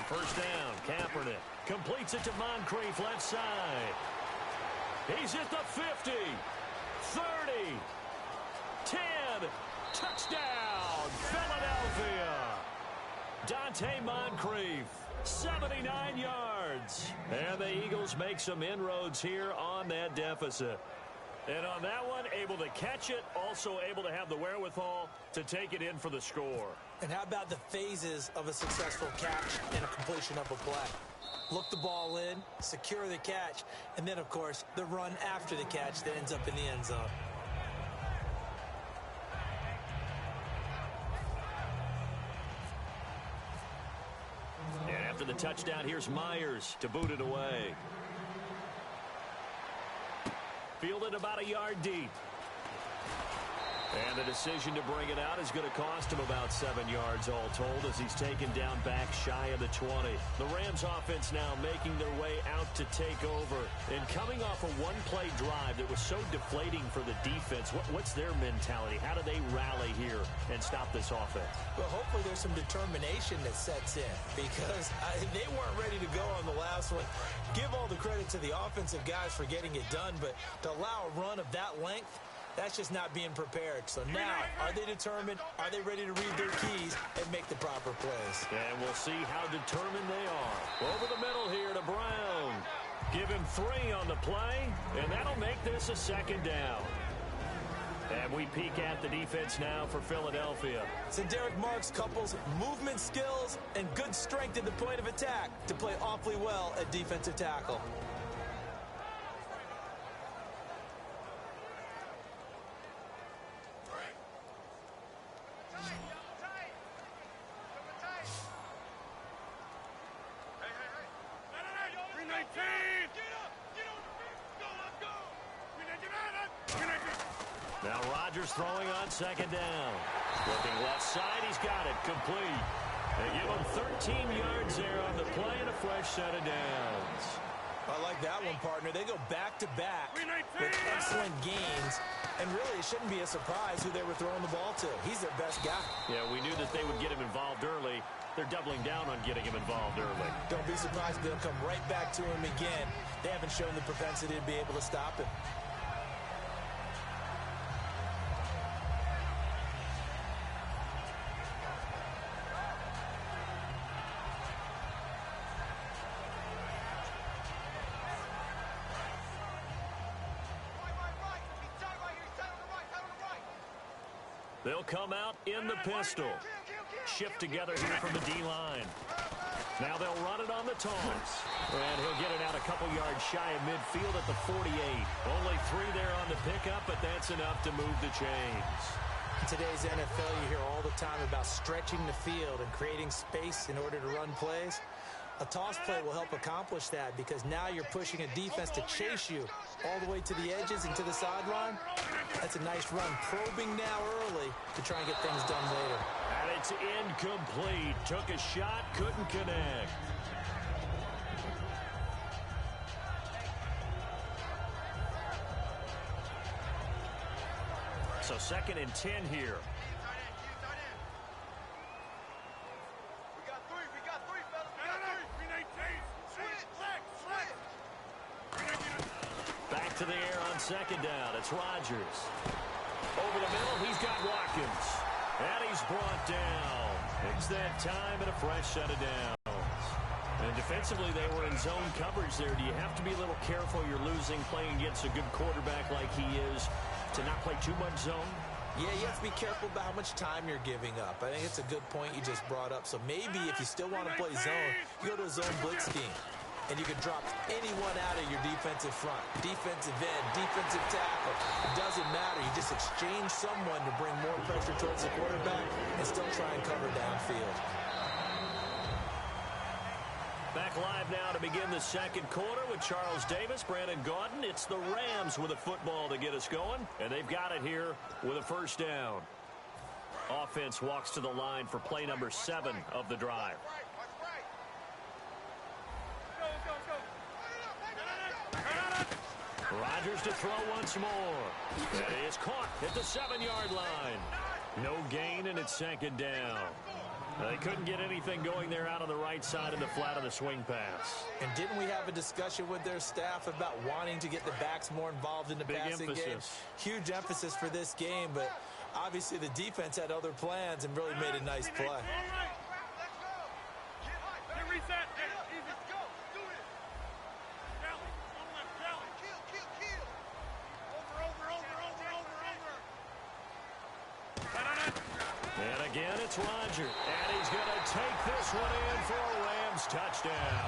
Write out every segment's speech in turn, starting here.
First down, Kaepernick completes it to Moncrief left side. He's at the 50, 30, 10, touchdown, Philadelphia. Dante Moncrief, 79 yards. And the Eagles make some inroads here on that deficit. And on that one, able to catch it, also able to have the wherewithal to take it in for the score. And how about the phases of a successful catch and a completion of a play? Look the ball in, secure the catch, and then, of course, the run after the catch that ends up in the end zone. And after the touchdown, here's Myers to boot it away. Fielded about a yard deep. And the decision to bring it out is going to cost him about 7 yards all told as he's taken down back shy of the 20. The Rams offense now making their way out to take over. And coming off a one-play drive that was so deflating for the defense, what's their mentality? How do they rally here and stop this offense? Well, hopefully there's some determination that sets in because they weren't ready to go on the last one. Give all the credit to the offensive guys for getting it done, but to allow a run of that length, that's just not being prepared. So now, are they determined? Are they ready to read their keys and make the proper plays? And we'll see how determined they are. Over the middle here to Brown. Give him 3 on the play, and that'll make this a second down. And we peek at the defense now for Philadelphia. So Derek Marks couples movement skills and good strength at the point of attack to play awfully well at defensive tackle. Now Rodgers throwing on second down. Looking left side, he's got it complete. They give him 13 yards there on the play and a fresh set of downs. I like that one, partner. They go back-to-back with excellent gains. And really, it shouldn't be a surprise who they were throwing the ball to. He's their best guy. Yeah, we knew that they would get him involved early. They're doubling down on getting him involved early. Don't be surprised if they'll come right back to him again. They haven't shown the propensity to be able to stop him. They'll come out in the pistol. Shift together here from the D-line. Now they'll run it on the taunts. And he'll get it out a couple yards shy of midfield at the 48. Only 3 there on the pickup, but that's enough to move the chains. In today's NFL, you hear all the time about stretching the field and creating space in order to run plays. A toss play will help accomplish that because now you're pushing a defense to chase you all the way to the edges and to the sideline. That's a nice run. Probing now early to try and get things done later. And it's incomplete. Took a shot, couldn't connect. So 2nd and 10 here. Back to the air on second down. It's Rodgers. Over the middle, he's got Watkins. And he's brought down. It's that time and a fresh set of downs. And defensively, they were in zone coverage there. Do you have to be a little careful? You're losing playing against a good quarterback like he is to not play too much zone? Yeah, you have to be careful about how much time you're giving up. I think it's a good point you just brought up. So maybe if you still want to play zone, you go to a zone blitz scheme. And you can drop anyone out of your defensive front. Defensive end, defensive tackle. It doesn't matter. You just exchange someone to bring more pressure towards the quarterback and still try and cover downfield. Back live now to begin the second quarter with Charles Davis, Brandon Gaudin. It's the Rams with a football to get us going, and they've got it here with a first down. Offense walks to the line for play number 7 of the drive. Rodgers to throw once more. And he is caught at the 7-yard line. No gain, and it's second down. They couldn't get anything going there out on the right side of the flat of the swing pass. And didn't we have a discussion with their staff about wanting to get the backs more involved in the passing game? Huge emphasis for this game, but obviously the defense had other plans and really made a nice play. And again, it's Roger. And he's going to take this one in for a Rams touchdown.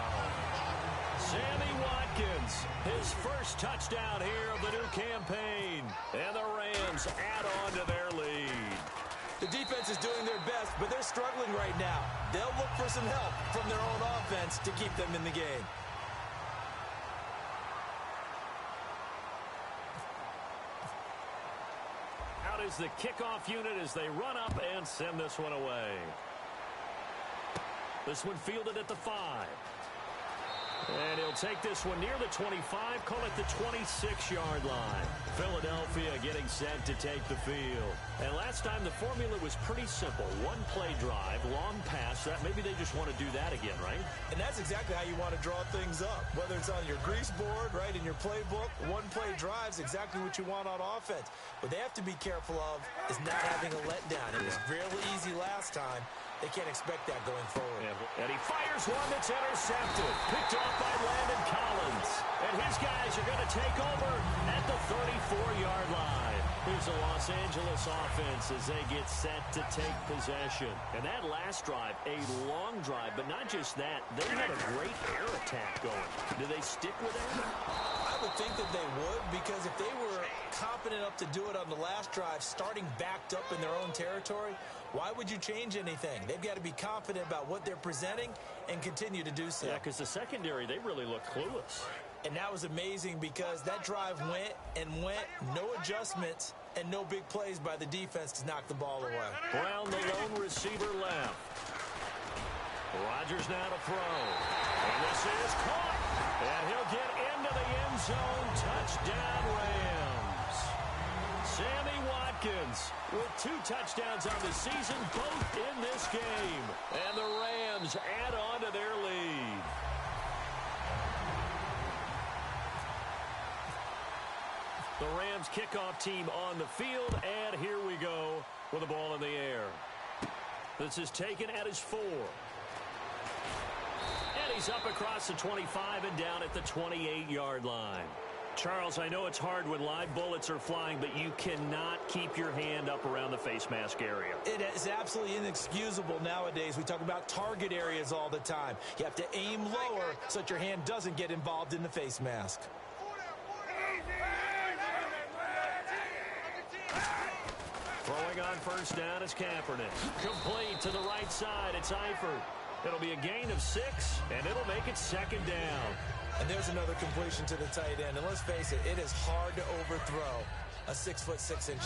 Sammy Watkins, his first touchdown here of the new campaign. And the Rams add on to their lead. The defense is doing their best, but they're struggling right now. They'll look for some help from their own offense to keep them in the game. Is the kickoff unit as they run up and send this one away. This one fielded at the 5. And he'll take this one near the 25, call it the 26-yard line. Philadelphia getting set to take the field. And last time the formula was pretty simple. One-play drive, long pass. That maybe they just want to do that again, right? And that's exactly how you want to draw things up. Whether it's on your grease board, right, in your playbook, one-play drive's exactly what you want on offense. What they have to be careful of is not having a letdown. It was fairly easy last time. They can't expect that going forward. And he fires one that's intercepted. Picked off by Landon Collins. And his guys are going to take over at the 34-yard line. Here's the Los Angeles offense as they get set to take possession. And that last drive, a long drive, but not just that. They had a great air attack going. Do they stick with it? I would think that they would, because if they were confident enough to do it on the last drive, starting backed up in their own territory, why would you change anything? They've got to be confident about what they're presenting and continue to do so. Yeah, because the secondary, they really look clueless. And that was amazing because that drive went, no adjustments, and no big plays by the defense to knock the ball away. Brown, the lone receiver, left. Rodgers now to throw. And this is caught. And he'll get into the end zone. Touchdown, Rams. Sammy Watkins with 2 touchdowns on the season, both in this game. And the Rams add on to their lead. The Rams kickoff team on the field, and here we go with the ball in the air. This is taken at his 4. And he's up across the 25 and down at the 28-yard line. Charles, I know it's hard when live bullets are flying, but you cannot keep your hand up around the face mask area. It is absolutely inexcusable nowadays. We talk about target areas all the time. You have to aim lower so that your hand doesn't get involved in the face mask. Throwing on first down is Kaepernick. Complete to the right side. It's Eifert. It'll be a gain of 6, and it'll make it second down. And there's another completion to the tight end. And let's face it, it is hard to overthrow a 6'6"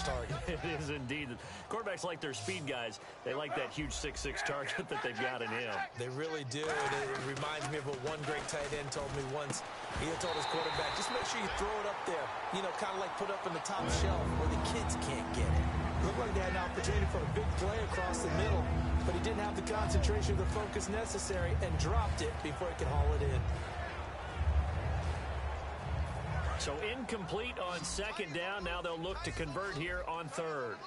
target. It is indeed. Quarterbacks like their speed guys. They like that huge 6'6" target that they've got in him. They really do. And it reminds me of what one great tight end told me once. He had told his quarterback, just make sure you throw it up there. You know, kind of like put up in the top shelf where the kids can't get it. Looked like they had an opportunity for a big play across the middle, but he didn't have the concentration or the focus necessary and dropped it before he could haul it in. So incomplete on second down. Now they'll look to convert here on third.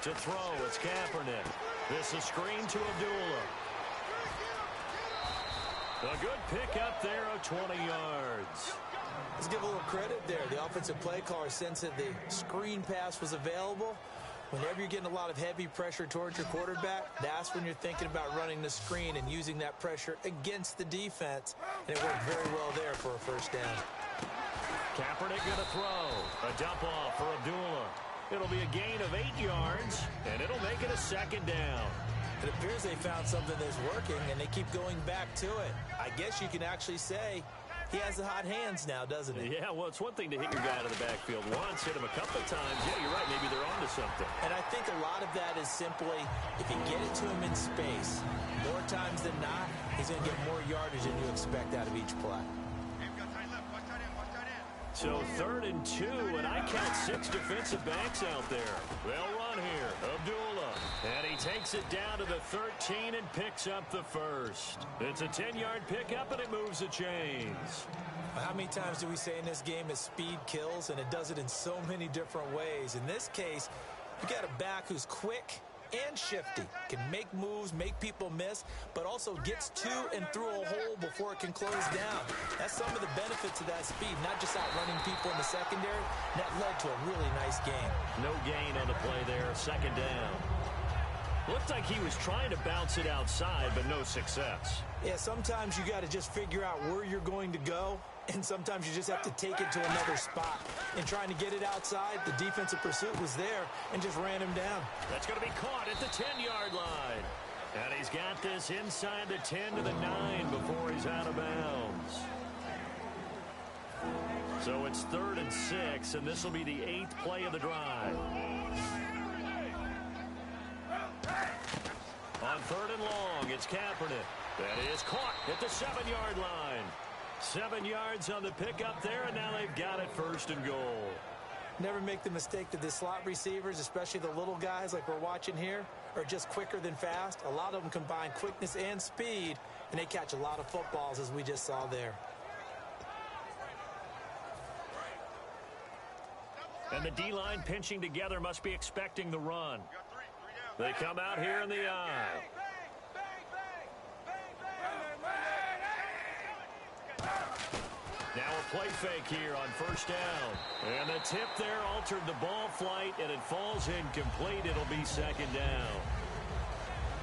To throw, it's Kaepernick. This is screen to Abdullah. A good pick up there of 20 yards. Let's give a little credit there. The offensive play caller sensed that the screen pass was available. Whenever you're getting a lot of heavy pressure towards your quarterback, that's when you're thinking about running the screen and using that pressure against the defense. And it worked very well there for a first down. Kaepernick going to throw. A dump off for Abdullah. It'll be a gain of 8 yards, and it'll make it a second down. It appears they found something that's working, and they keep going back to it. I guess you can actually say he has the hot hands now, doesn't he? Yeah, well, it's one thing to hit your guy out of the backfield once, hit him a couple of times. Yeah, you're right. Maybe they're onto something. And I think a lot of that is simply if you get it to him in space, more times than not, he's going to get more yardage than you expect out of each play. So 3rd and 2, and I count 6 defensive backs out there. They'll run here. Abdullah. takes it down to the 13 and picks up the first. It's a 10-yard pickup, and it moves the chains. How many times do we say in this game that speed kills, and it does it in so many different ways? In this case, you got a back who's quick and shifty, can make moves, make people miss, but also gets to and through a hole before it can close down. That's some of the benefits of that speed, not just outrunning people in the secondary. That led to a really nice game. No gain on the play there, second down. Looked like he was trying to bounce it outside, but no success. Yeah, sometimes you got to just figure out where you're going to go, and sometimes you just have to take it to another spot. In trying to get it outside, the defensive pursuit was there and just ran him down. That's going to be caught at the 10-yard line. And he's got this inside the 10 to the 9 before he's out of bounds. So it's 3rd and 6, and this will be the 8th play of the drive. On 3rd and long, it's Kaepernick. That is caught at the 7-yard line. 7 yards on the pickup there, and now they've got it 1st and goal. Never make the mistake that the slot receivers, especially the little guys like we're watching here, are just quicker than fast. A lot of them combine quickness and speed, and they catch a lot of footballs, as we just saw there. And the D-line pinching together must be expecting the run. They come out here in the eye. Now a play fake here on 1st down. And the tip there altered the ball flight, and it falls incomplete. It'll be 2nd down.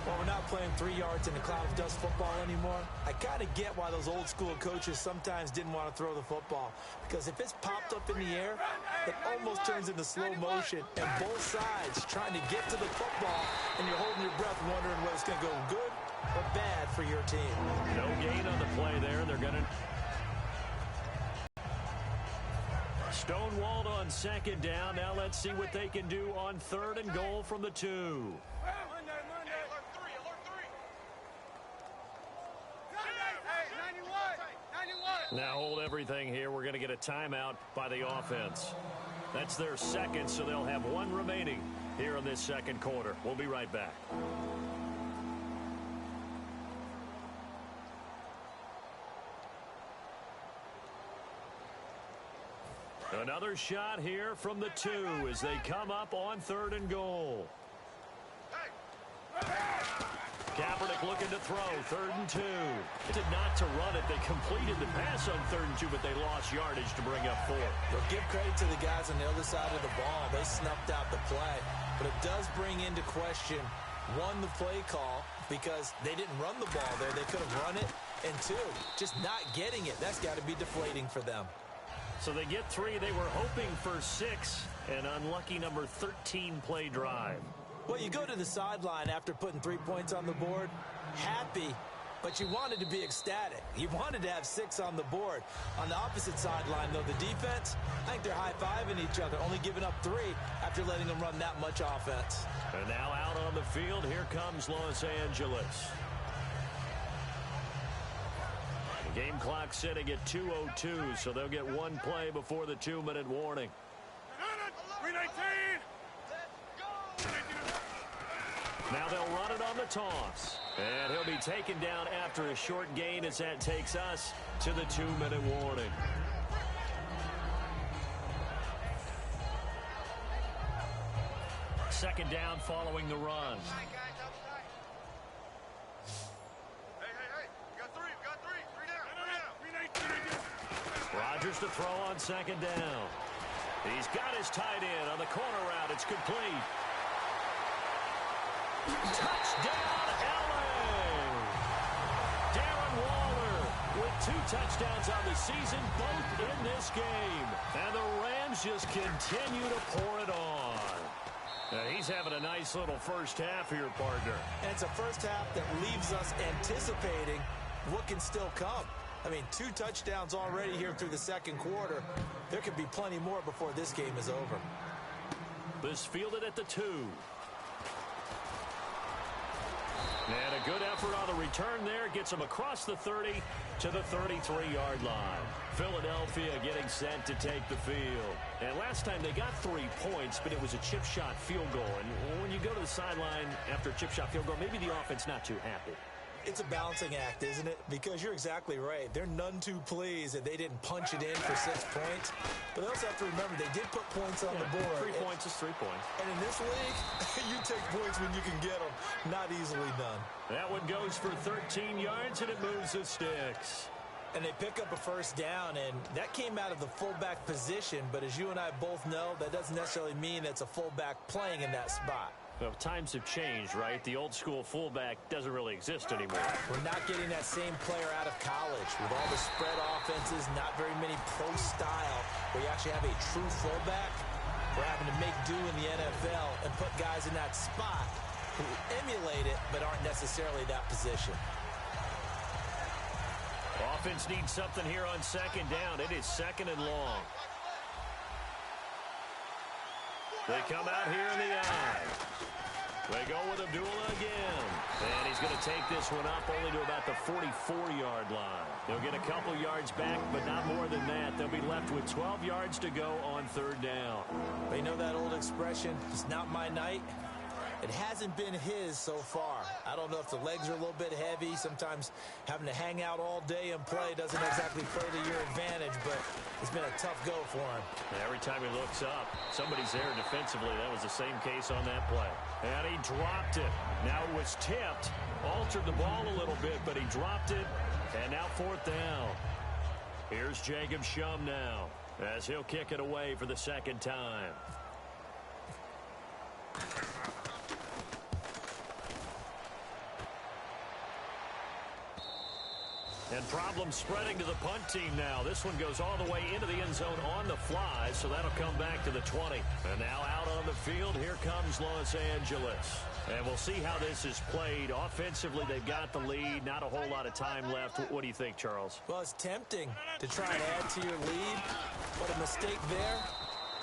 Well, we're not playing 3 yards in a cloud of dust football anymore. I kind of get why those old school coaches sometimes didn't want to throw the football. Because if it's popped up in the air, it almost turns into slow motion. And both sides trying to get to the football, and you're holding your breath wondering whether it's going to go good or bad for your team. No gain on the play there. They're going to... Stonewalled on 2nd down. Now let's see what they can do on 3rd and goal from the 2. Now hold everything here. We're going to get a timeout by the offense. That's their 2nd, so they'll have 1 remaining here in this 2nd quarter. We'll be right back. Another shot here from the 2 as they come up on 3rd and goal. Kaepernick looking to throw, 3rd and 2. Did not to run it. They completed the pass on 3rd and 2, but they lost yardage to bring up 4. Well, give credit to the guys on the other side of the ball. They snuffed out the play. But it does bring into question, 1, the play call, because they didn't run the ball there. They could have run it. And 2, just not getting it. That's got to be deflating for them. So they get 3. They were hoping for 6. An unlucky number 13 play drive. Well, you go to the sideline after putting 3 points on the board, happy, but you wanted to be ecstatic. You wanted to have 6 on the board. On the opposite sideline, though, the defense, I think they're high-fiving each other, only giving up 3 after letting them run that much offense. And now out on the field, here comes Los Angeles. The game clock sitting at 2:02, so they'll get 1 play before the 2-minute warning. Now they'll run it on the toss. And he'll be taken down after a short gain as that takes us to the 2-minute warning. Second down following the run. Rodgers to throw on 2nd down. He's got his tight end on the corner route. It's complete. Touchdown, LA! Darren Waller with 2 touchdowns on the season, both in this game. And the Rams just continue to pour it on. He's having a nice little first half here, partner. And it's a first half that leaves us anticipating what can still come. I mean, 2 touchdowns already here through the 2nd quarter. There could be plenty more before this game is over. This fielded at the 2. And a good effort on the return there. Gets them across the 30 to the 33-yard line. Philadelphia getting set to take the field. And last time they got 3 points, but it was a chip shot field goal. And when you go to the sideline after a chip shot field goal, maybe the offense not too happy. It's a balancing act, isn't it? Because you're exactly right. They're none too pleased that they didn't punch it in for 6 points. But they also have to remember they did put points on the board. 3 points is 3 points. And in this league, you take points when you can get them. Not easily done. That one goes for 13 yards, and it moves the sticks. And they pick up a first down, and that came out of the fullback position. But as you and I both know, that doesn't necessarily mean it's a fullback playing in that spot. Well, times have changed, right? The old-school fullback doesn't really exist anymore. We're not getting that same player out of college. With all the spread offenses, not very many pro style, where you actually have a true fullback. We're having to make do in the NFL and put guys in that spot who emulate it but aren't necessarily that position. Offense needs something here on second down. It is second and long. They come out here in the eye. They go with Abdullah again. And he's going to take this one up only to about the 44-yard line. They'll get a couple yards back, but not more than that. They'll be left with 12 yards to go on third down. They know that old expression, it's not my night. It hasn't been his so far. I don't know if the legs are a little bit heavy. Sometimes having to hang out all day and play doesn't exactly play to your advantage, but it's been a tough go for him. Every time he looks up, somebody's there defensively. That was the same case on that play. And he dropped it. Now it was tipped. Altered the ball a little bit, but he dropped it. And now fourth down. Here's Jacob Shum now as he'll kick it away for the second time. And problems spreading to the punt team now. This one goes all the way into the end zone on the fly, so that'll come back to the 20. And now out on the field, here comes Los Angeles. And we'll see how this is played. Offensively, they've got the lead. Not a whole lot of time left. What do you think, Charles? Well, it's tempting to try and add to your lead, but a mistake there,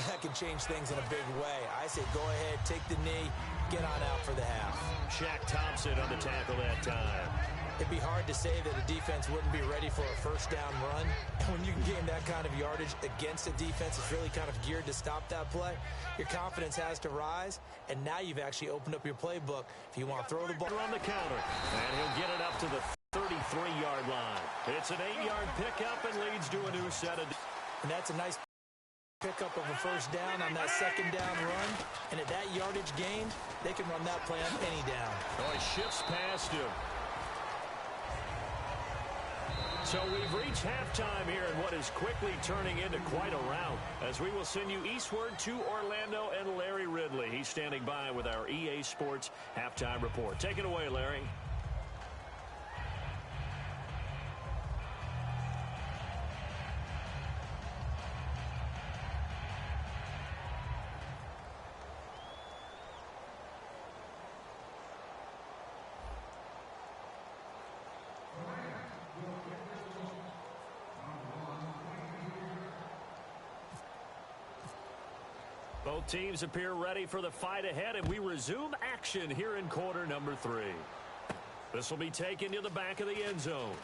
that can change things in a big way. I say go ahead, take the knee, get on out for the half. Shaq Thompson on the tackle that time. It'd be hard to say that a defense wouldn't be ready for a first down run. When you can gain that kind of yardage against a defense that's really kind of geared to stop that play, your confidence has to rise, and now you've actually opened up your playbook if you want to throw the ball. On the counter, and he'll get it up to the 33-yard line. It's an 8-yard pickup and leads to a new set of... And that's a nice pickup of a first down on that second down run. And at that yardage gained, they can run that play on any down. Oh, he shifts past him. So we've reached halftime here in what is quickly turning into quite a rout, as we will send you eastward to Orlando and Larry Ridley. He's standing by with our EA Sports halftime report. Take it away, Larry. Both teams appear ready for the fight ahead, and we resume action here in quarter number 3. This will be taken to the back of the end zone.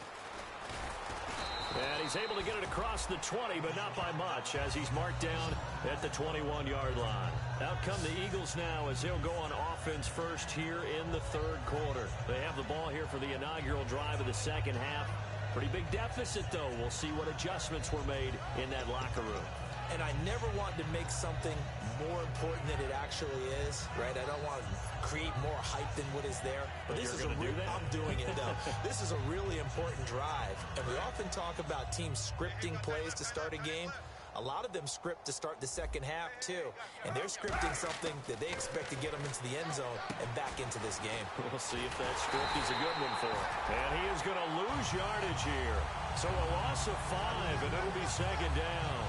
And he's able to get it across the 20, but not by much, as he's marked down at the 21-yard line. Out come the Eagles now as they'll go on offense first here in the third quarter. They have the ball here for the inaugural drive of the second half. Pretty big deficit, though. We'll see what adjustments were made in that locker room. And I never want to make something more important than it actually is, right? I don't want to create more hype than what is there. But this is I'm doing it, though. This is a really important drive. And we often talk about teams scripting plays to start a game. A lot of them script to start the second half, too. And they're scripting something that they expect to get them into the end zone and back into this game. We'll see if that script is a good one for him. And he is going to lose yardage here. So a loss of 5, and it'll be second down.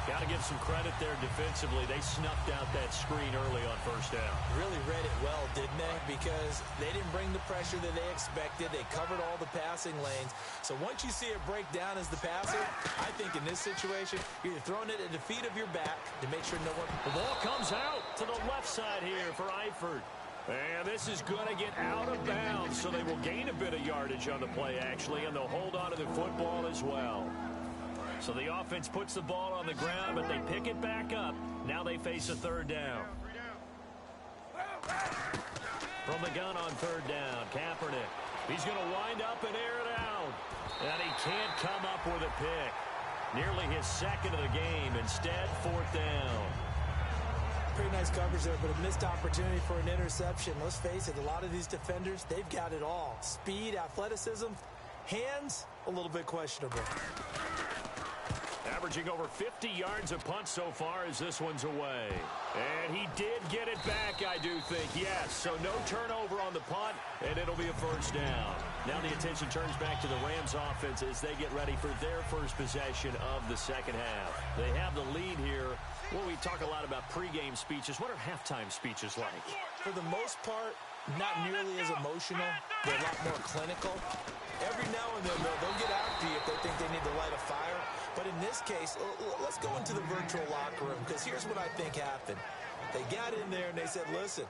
Got to give some credit there defensively. They snuffed out that screen early on first down. Really read it well, didn't they? Because they didn't bring the pressure that they expected. They covered all the passing lanes. So once you see it break down as the passer, I think in this situation, you're throwing it at the feet of your back to make sure no one... The ball comes out to the left side here for Eifert. And this is going to get out of bounds, so they will gain a bit of yardage on the play, actually, and they'll hold on to the football as well. So the offense puts the ball on the ground, but they pick it back up. Now they face a third down. From the gun on third down, Kaepernick. He's going to wind up and air it out. And he can't come up with a pick. Nearly his second of the game. Instead, fourth down. Pretty nice coverage there, but a missed opportunity for an interception. Let's face it, a lot of these defenders, they've got it all. Speed, athleticism, hands, a little bit questionable. Averaging over 50 yards a punt so far as this one's away. And he did get it back, I do think. Yes, so no turnover on the punt, and it'll be a first down. Now the attention turns back to the Rams offense as they get ready for their first possession of the second half. They have the lead here. Well, we talk a lot about pregame speeches. What are halftime speeches like? For the most part, not nearly as emotional. They're a lot more clinical. Every now and then, they'll get after you if they think they need to light a fire. But in this case, let's go into the virtual locker room, because here's what I think happened. They got in there and they said, listen,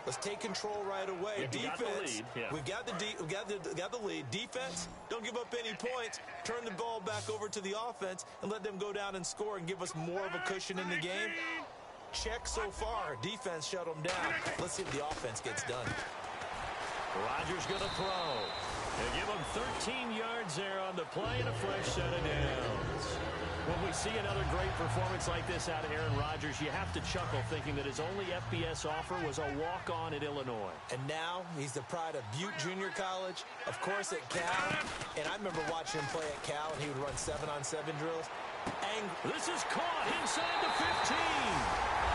let's take control right away. Defense, we've got the lead. Defense, don't give up any points. Turn the ball back over to the offense and let them go down and score and give us more of a cushion in the game. Check so far. Defense shut them down. Let's see if the offense gets done. Rodgers going to throw. They give him 13 yards there on the play and a fresh set of downs. When we see another great performance like this out of Aaron Rodgers, you have to chuckle thinking that his only FBS offer was a walk-on at Illinois. And now he's the pride of Butte Junior College, of course at Cal. And I remember watching him play at Cal, and he would run 7-on-7 drills. This is caught inside the 15.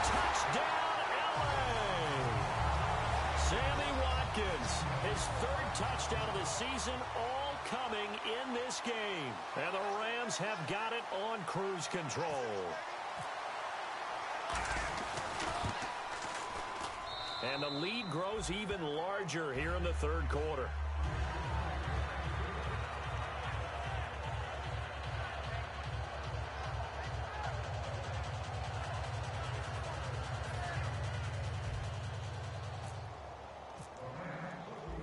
Touchdown, LA! Sammy Watkins, his third touchdown of the season, all coming in this game. And the Rams have got it on cruise control. And the lead grows even larger here in the third quarter.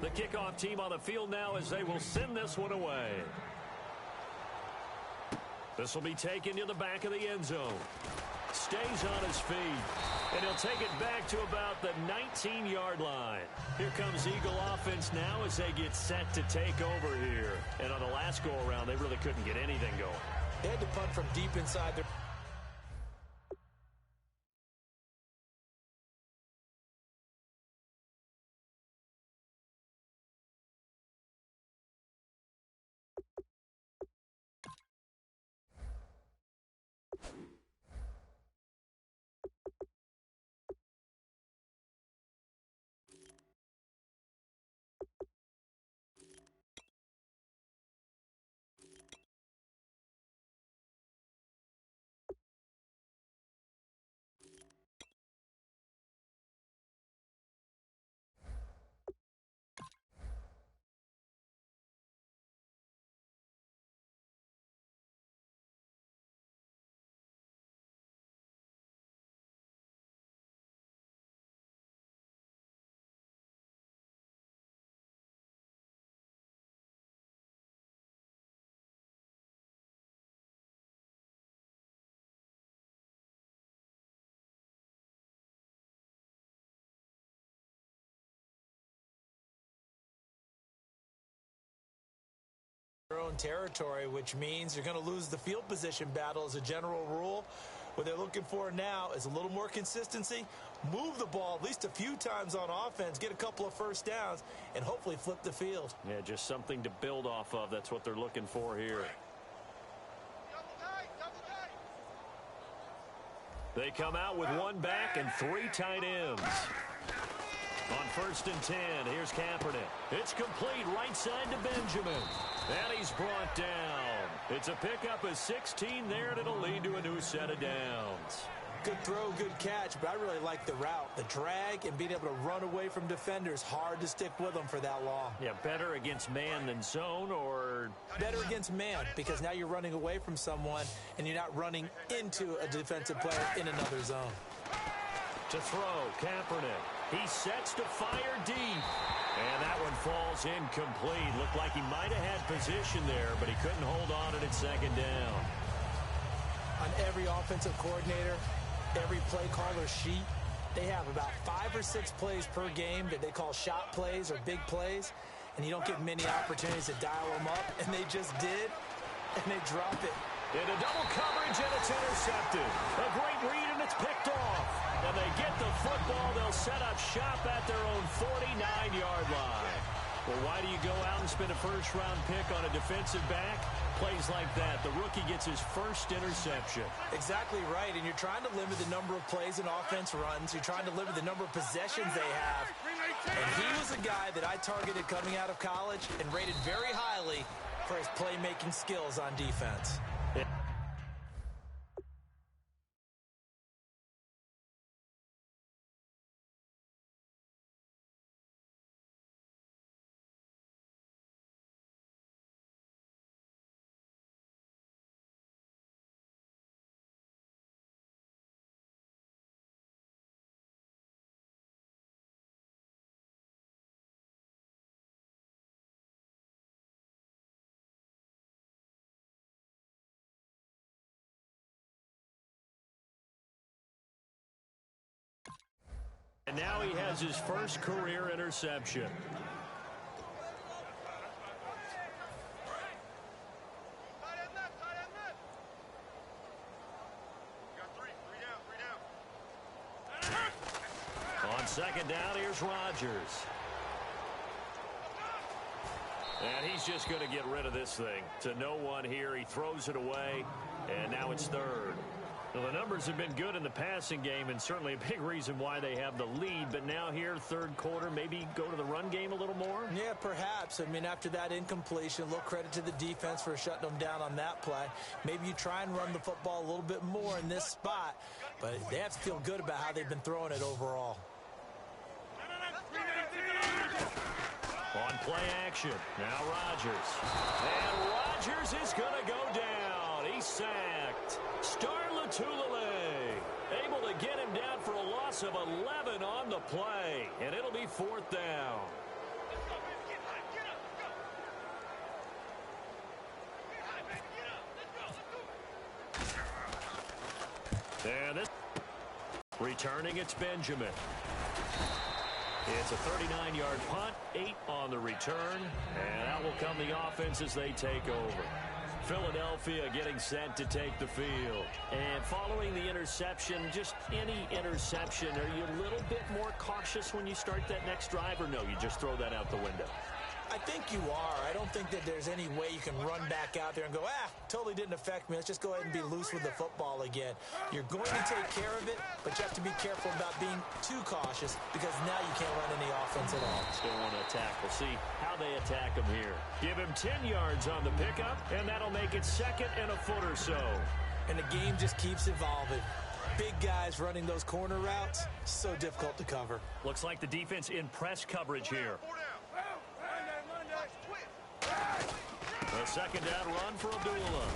The kickoff team on the field now as they will send this one away. This will be taken to the back of the end zone. Stays on his feet. And he'll take it back to about the 19-yard line. Here comes Eagle offense now as they get set to take over here. And on the last go-around, they really couldn't get anything going. They had to punt from deep inside their... their own territory, which means you're going to lose the field position battle as a general rule. What they're looking for now is a little more consistency, move the ball at least a few times on offense, get a couple of first downs, and hopefully flip the field. Yeah, just something to build off of. That's what they're looking for here. They come out with one back and three tight ends. On 1st and 10, here's Kaepernick. It's complete right side to Benjamin. And he's brought down. It's a pickup of 16 there, and it'll lead to a new set of downs. Good throw, good catch, but I really like the route. The drag and being able to run away from defenders, hard to stick with them for that long. Yeah, better against man than zone, or... Better against man, because now you're running away from someone, and you're not running into a defensive player in another zone. To throw, Kaepernick. He sets to fire deep. And that one falls incomplete. Looked like he might have had position there, but he couldn't hold on at second down. On every offensive coordinator, every play caller sheet, they have about 5 or 6 plays per game that they call shot plays or big plays, and you don't get many opportunities to dial them up, and they just did, and they drop it. Into double coverage, and it's intercepted. A great read, and it's picked off. And they get the football. They'll set up shop at their own 49-yard line. Well, why do you go out and spend a first-round pick on a defensive back? Plays like that, the rookie gets his first interception. Exactly right, and you're trying to limit the number of plays an offense runs. You're trying to limit the number of possessions they have. And he was a guy that I targeted coming out of college and rated very highly for his playmaking skills on defense. Yeah. And now he has his first career interception. On second down, here's Rodgers. And he's just going to get rid of this thing. To no one here. He throws it away, and now it's third. Well, the numbers have been good in the passing game, and certainly a big reason why they have the lead. But now here, third quarter, maybe go to the run game a little more? Yeah, perhaps. I mean, after that incompletion, a little credit to the defense for shutting them down on that play. Maybe you try and run the football a little bit more in this spot. But they have to feel good about how they've been throwing it overall. On play action, now Rodgers. And Rodgers is going to go down. He's sacked. Tulele able to get him down for a loss of 11 on the play, and it'll be fourth down. And this returning, it's Benjamin. It's a 39-yard punt, 8 on the return, and out will come the offense as they take over. Philadelphia getting set to take the field. And following the interception, just any interception, are you a little bit more cautious when you start that next drive, or no, you just throw that out the window? I think you are. I don't think that there's any way you can run back out there and go, totally didn't affect me. Let's just go ahead and be loose with the football again. You're going to take care of it, but you have to be careful about being too cautious because now you can't run any offense at all. Still want to attack. We'll see how they attack him here. Give him 10 yards on the pickup, and that'll make it second and a foot or so. And the game just keeps evolving. Big guys running those corner routes, so difficult to cover. Looks like the defense in press coverage here. A second down run for Abdullah.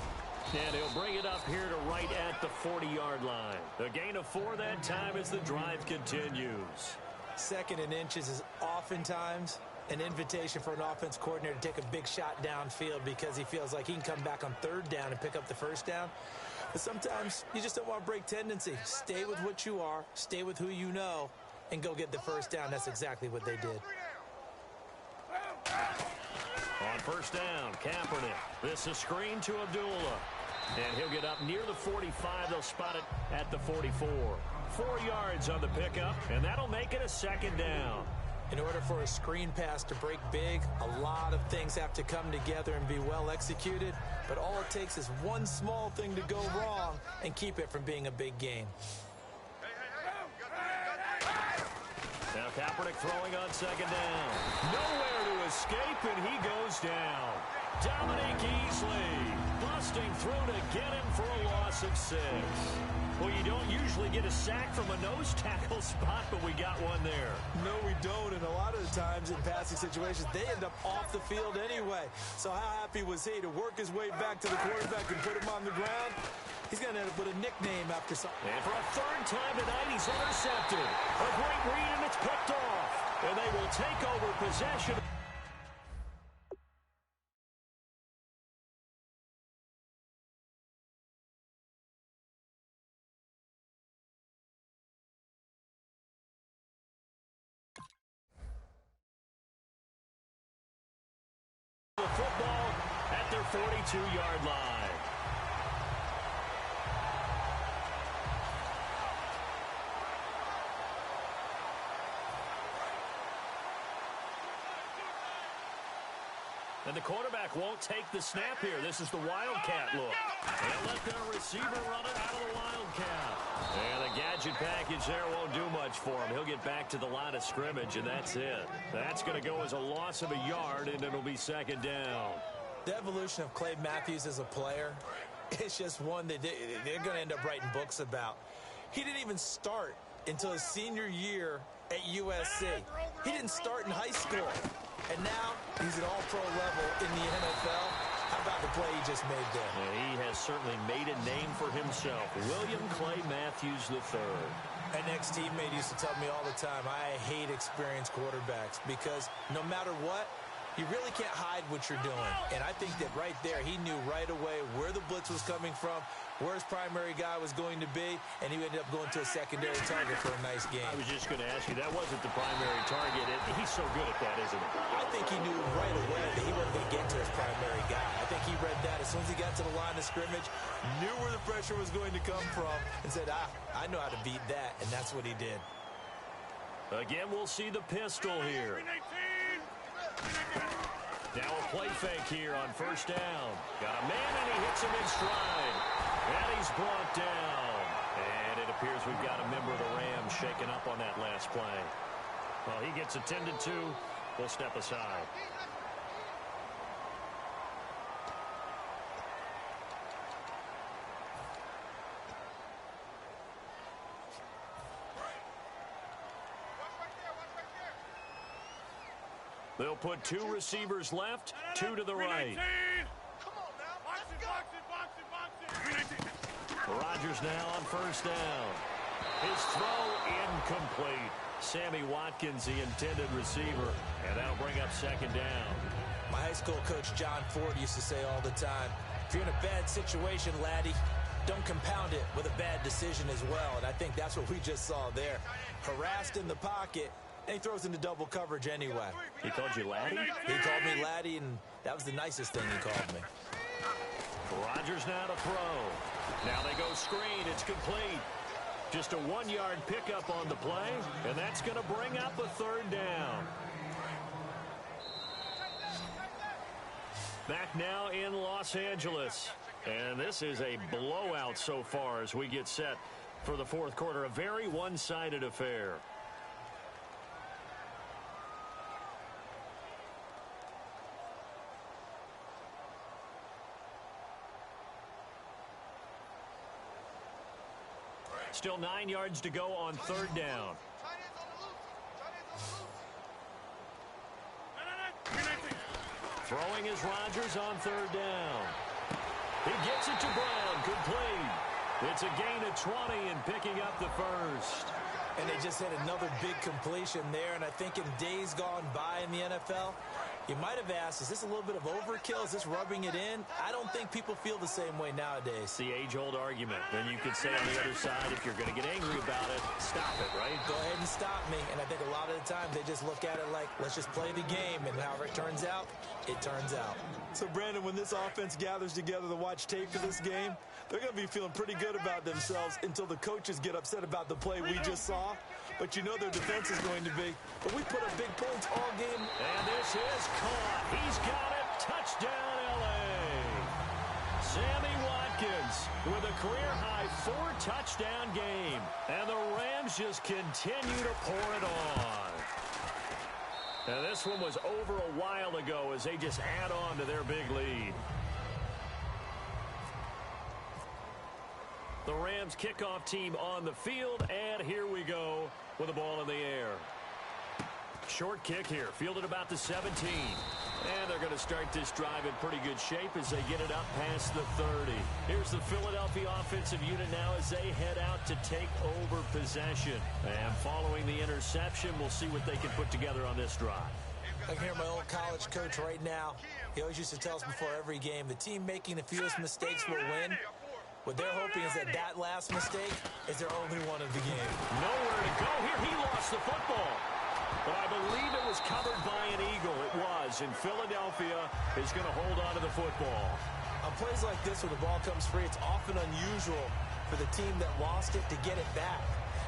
And he'll bring it up here to right at the 40-yard line. A gain of 4 that time as the drive continues. Second and inches is oftentimes an invitation for an offense coordinator to take a big shot downfield because he feels like he can come back on third down and pick up the first down. But sometimes you just don't want to break tendency. Stay with what you are, stay with who you know, and go get the first down. That's exactly what they did. On first down, Kaepernick. This is screen to Abdullah. And he'll get up near the 45. They'll spot it at the 44. 4 yards on the pickup, and that'll make it a second down. In order for a screen pass to break big, a lot of things have to come together and be well executed. But all it takes is one small thing to go wrong and keep it from being a big game. Now Kaepernick throwing on second down. Nowhere to escape, and he goes down. Dominique Easley busting through to get him for a loss of 6. Well, you don't usually get a sack from a nose tackle spot, but we got one there. No, we don't, and a lot of the times in passing situations, they end up off the field anyway. So how happy was he to work his way back to the quarterback and put him on the ground? He's going to end up with a nickname after something. And for a third time tonight, he's intercepted. A great read, and it's picked off. And they will take over possession. The football at their 42-yard line. And the quarterback won't take the snap here. This is the Wildcat look. They'll let their receiver run it out of the Wildcat. And the gadget package there won't do much for him. He'll get back to the line of scrimmage, and that's it. That's going to go as a loss of a yard, and it'll be second down. The evolution of Clay Matthews as a player, it's just one that they're going to end up writing books about. He didn't even start until his senior year at USC. He didn't start in high school. And now he's at all-pro level in the NFL. How about the play he just made there? Yeah, he has certainly made a name for himself. William Clay Matthews III. An ex-teammate used to tell me all the time, I hate experienced quarterbacks because no matter what, you really can't hide what you're doing. And I think that right there, he knew right away where the blitz was coming from, where his primary guy was going to be, and he ended up going to a secondary target for a nice game. I was just going to ask you, that wasn't the primary target. He's so good at that, isn't he? I think he knew right away that he wasn't going to get to his primary guy. I think he read that as soon as he got to the line of scrimmage, knew where the pressure was going to come from, and said, I know how to beat that, and that's what he did. Again, we'll see the pistol here. Now a play fake here on first down. Got a man, and he hits him in stride. And he's brought down. And it appears we've got a member of the Rams shaken up on that last play. Well, he gets attended to. We'll step aside. They'll put two receivers left, two to the right. Rodgers now on first down. His throw incomplete. Sammy Watkins, the intended receiver, and that'll bring up second down. My high school coach, John Ford, used to say all the time, if you're in a bad situation, laddie, don't compound it with a bad decision as well. And I think that's what we just saw there. Harassed in the pocket, and he throws into double coverage anyway. He called you laddie? He called me laddie, and that was the nicest thing he called me. Rodgers now to throw. Now they go screen. It's complete. Just a 1-yard pickup on the play, and that's going to bring up a third down. Back now in Los Angeles. And this is a blowout so far as we get set for the fourth quarter. A very one-sided affair. Still 9 yards to go on third down. Throwing is Rodgers on third down. He gets it to Brown. Complete. It's a gain of 20 and picking up the first. And they just had another big completion there. And I think in days gone by in the NFL, you might have asked, is this a little bit of overkill? Is this rubbing it in? I don't think people feel the same way nowadays. The age-old argument. Then you could say on the other side, if you're going to get angry about it, stop it, right? Go ahead and stop me. And I think a lot of the time they just look at it like, let's just play the game. And however it turns out, it turns out. So, Brandon, when this offense gathers together to watch tape for this game, they're going to be feeling pretty good about themselves until the coaches get upset about the play we just saw. But you know their defense is going to be. But we put up big points all game. And this is caught. He's got it. Touchdown, L.A. Sammy Watkins with a career-high 4-touchdown game. And the Rams just continue to pour it on. Now, this one was over a while ago as they just add on to their big lead. The Rams kickoff team on the field, and here we go with the ball in the air. Short kick here, fielded about the 17. And they're going to start this drive in pretty good shape as they get it up past the 30. Here's the Philadelphia offensive unit now as they head out to take over possession. And following the interception, we'll see what they can put together on this drive. I can hear my old college coach right now. He always used to tell us before every game, the team making the fewest mistakes will win. What they're hoping is that that last mistake is their only one of the game. Nowhere to go here. He lost the football. But I believe it was covered by an Eagle. It was. And Philadelphia is going to hold on to the football. On plays like this where the ball comes free, it's often unusual for the team that lost it to get it back.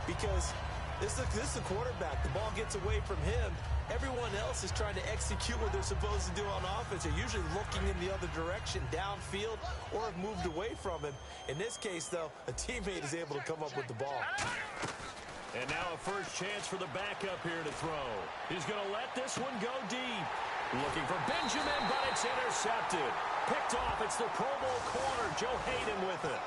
Because this is the quarterback. The ball gets away from him. Everyone else is trying to execute what they're supposed to do on offense. They're usually looking in the other direction, downfield, or have moved away from him. In this case, though, a teammate is able to come up with the ball. And now a first chance for the backup here to throw. He's going to let this one go deep. Looking for Benjamin, but it's intercepted. Picked off. It's the Pro Bowl corner, Joe Hayden with it.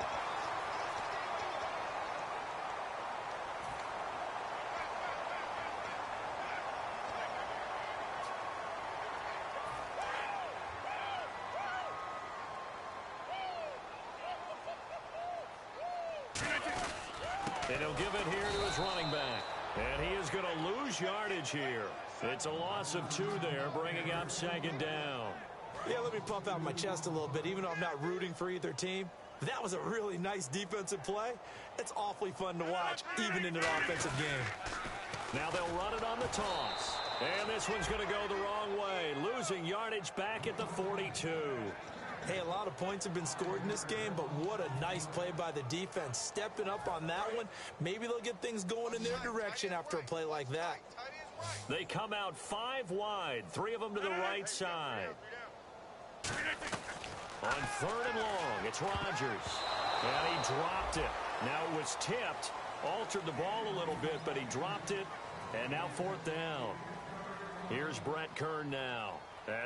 And he'll give it here to his running back. And he is going to lose yardage here. It's a loss of 2 there, bringing up second down. Yeah, let me puff out my chest a little bit, even though I'm not rooting for either team. That was a really nice defensive play. It's awfully fun to watch, even in an offensive game. Now they'll run it on the toss. And this one's going to go the wrong way, losing yardage back at the 42. Hey, a lot of points have been scored in this game, but what a nice play by the defense. Stepping up on that one, maybe they'll get things going in their direction after a play like that. They come out 5 wide, 3 of them to the right side. On 3rd and long, it's Rodgers. And he dropped it. Now it was tipped, altered the ball a little bit, but he dropped it. And now 4th down. Here's Brett Kern now.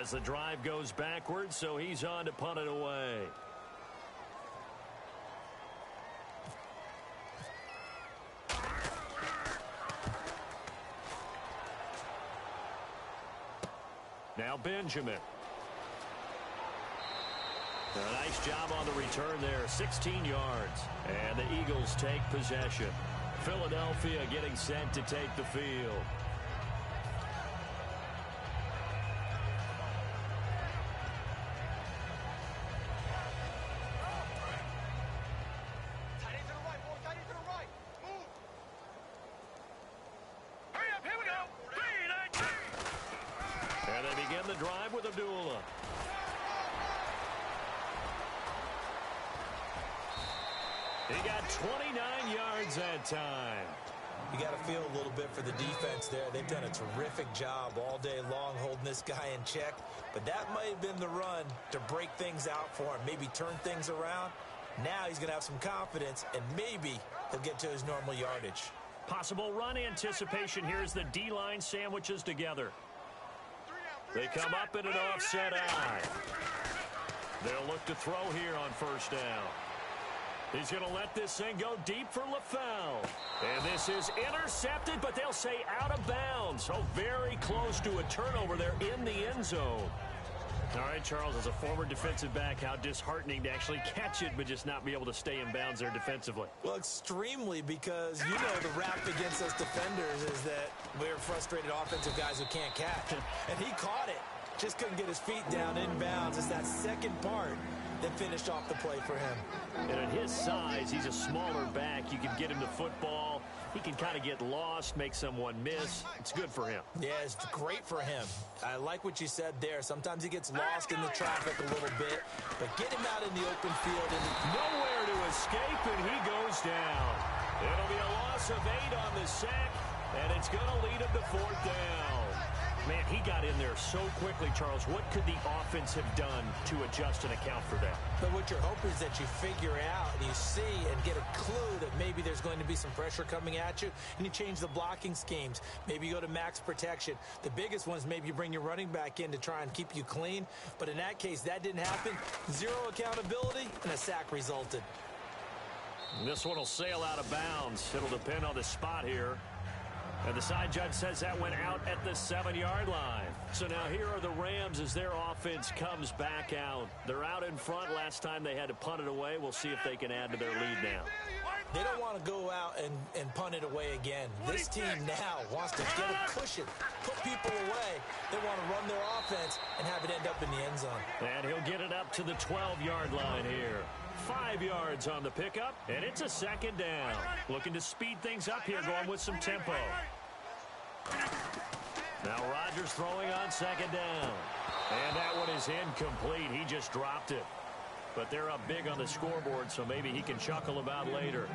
As the drive goes backwards, so he's on to punt it away. Now Benjamin. A nice job on the return there, 16 yards. And the Eagles take possession. Philadelphia getting set to take the field. He got 29 yards that time. You got to feel a little bit for the defense there. They've done a terrific job all day long holding this guy in check. But that might have been the run to break things out for him, maybe turn things around. Now he's going to have some confidence, and maybe he'll get to his normal yardage. Possible run anticipation here as the D-line sandwiches together. They come up in an offset eye. They'll look to throw here on 1st down. He's going to let this thing go deep for LaFell. And this is intercepted, but they'll say out of bounds. So very close to a turnover there in the end zone. All right, Charles, as a former defensive back, how disheartening to actually catch it, but just not be able to stay in bounds there defensively. Well, extremely, because you know the rap against us defenders is that we're frustrated offensive guys who can't catch. And he caught it. Just couldn't get his feet down in bounds. It's that second part that finished off the play for him. And at his size, he's a smaller back. You can get him to football. He can kind of get lost, make someone miss. It's good for him. Yeah, it's great for him. I like what you said there. Sometimes he gets lost in the traffic a little bit, but get him out in the open field. And nowhere to escape, and he goes down. It'll be a loss of 8 on the sack, and it's going to lead him to 4th down. Man, he got in there so quickly, Charles. What could the offense have done to adjust and account for that? But what you're hoping is that you figure out and you see and get a clue that maybe there's going to be some pressure coming at you, and you change the blocking schemes. Maybe you go to max protection. The biggest one is maybe you bring your running back in to try and keep you clean. But in that case, that didn't happen. 0 accountability, and a sack resulted. And this one will sail out of bounds. It'll depend on the spot here. And the side judge says that went out at the 7-yard line. So now here are the Rams as their offense comes back out. They're out in front. Last time they had to punt it away. We'll see if they can add to their lead now. They don't want to go out and punt it away again. This team now wants to get a cushion, put people away. They want to run their offense and have it end up in the end zone. And he'll get it up to the 12-yard line here. 5 yards on the pickup, and it's a second down. Looking to speed things up here, going with some tempo. Now Rodgers throwing on second down. And that one is incomplete. He just dropped it. But they're up big on the scoreboard, so maybe he can chuckle about later.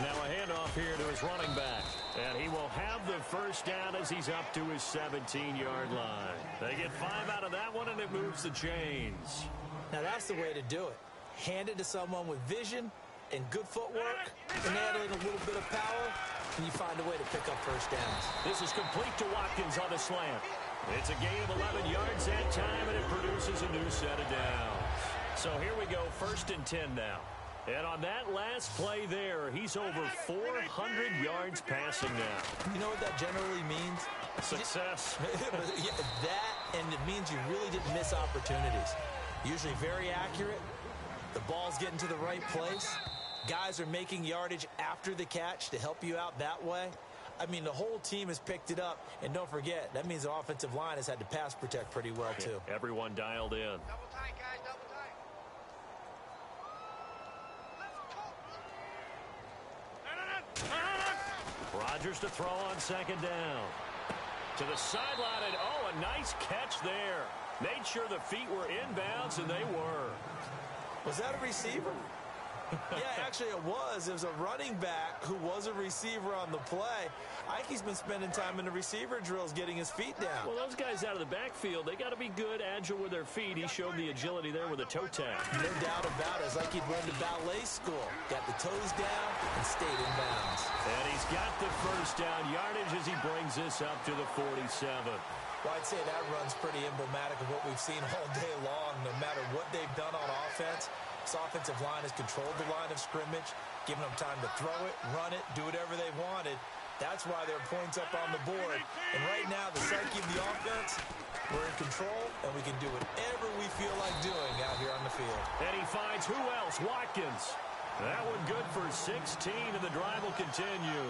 Now a handoff here to his running back. And he will have the first down as he's up to his 17-yard line. They get 5 out of that one, and it moves the chains. Now that's the way to do it. Hand it to someone with vision and good footwork, and add in a little bit of power, and you find a way to pick up first downs. This is complete to Watkins on the slant. It's a gain of 11 yards that time, and it produces a new set of downs. So here we go, 1st and 10 now. And on that last play there, he's over 400 yards passing now. You know what that generally means? Success. That, and it means you really didn't miss opportunities. Usually very accurate. The ball's getting to the right place. Guys are making yardage after the catch to help you out that way. I mean, the whole team has picked it up. And don't forget, that means the offensive line has had to pass protect pretty well, too. Everyone dialed in. Double tight, guys, double tight. Rodgers to throw on second down. To the sideline, and a nice catch there. Made sure the feet were inbounds, and they were. Was that a receiver? Yeah, actually it was. It was a running back who was a receiver on the play. Ike's been spending time in the receiver drills getting his feet down. Well, those guys out of the backfield, they got to be good, agile with their feet. He showed the agility there with a toe tap. No doubt about it. It's like he'd run to ballet school. Got the toes down and stayed in bounds. And he's got the first down yardage as he brings this up to the 47. Well, I'd say that run's pretty emblematic of what we've seen all day long. No matter what they've done on offense, this offensive line has controlled the line of scrimmage, giving them time to throw it, run it, do whatever they wanted. That's why there are points up on the board. And right now, the psyche of the offense, we're in control, and we can do whatever we feel like doing out here on the field. And he finds who else? Watkins. That one good for 16, and the drive will continue.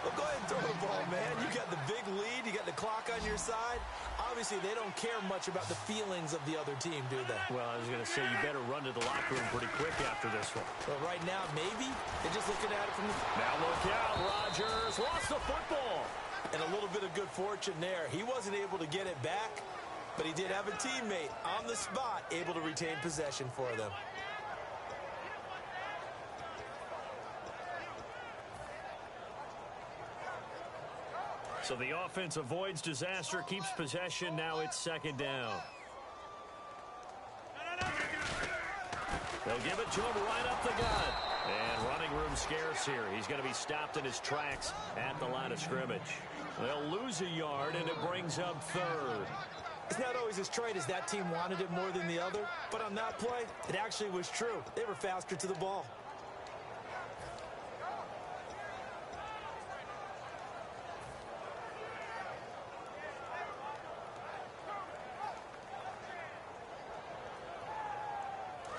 Well, go ahead and throw the ball, man. You got the big lead. You got the clock on your side. Obviously, they don't care much about the feelings of the other team, do they? Well, I was going to say, you better run to the locker room pretty quick after this one. But right now, maybe they're just looking at it from the... Now look out, Rodgers lost the football. And a little bit of good fortune there. He wasn't able to get it back, but he did have a teammate on the spot able to retain possession for them. So the offense avoids disaster, keeps possession. Now it's second down. They'll give it to him right up the gut. And running room scarce here. He's going to be stopped in his tracks at the line of scrimmage. They'll lose a yard, and it brings up third. It's not always as straight as that team wanted it more than the other, but on that play, it actually was true. They were faster to the ball.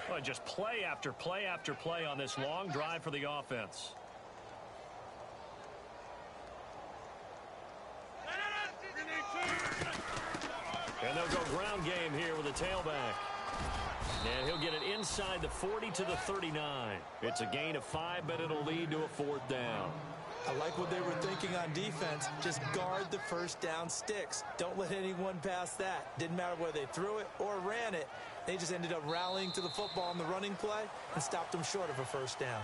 Well, just play after play after play on this long drive for the offense. And they'll go ground game here with a tailback. And he'll get it inside the 40 to the 39. It's a gain of 5, but it'll lead to a 4th down. I like what they were thinking on defense. Just guard the first down sticks. Don't let anyone pass that. Didn't matter whether they threw it or ran it. They just ended up rallying to the football on the running play and stopped them short of a first down.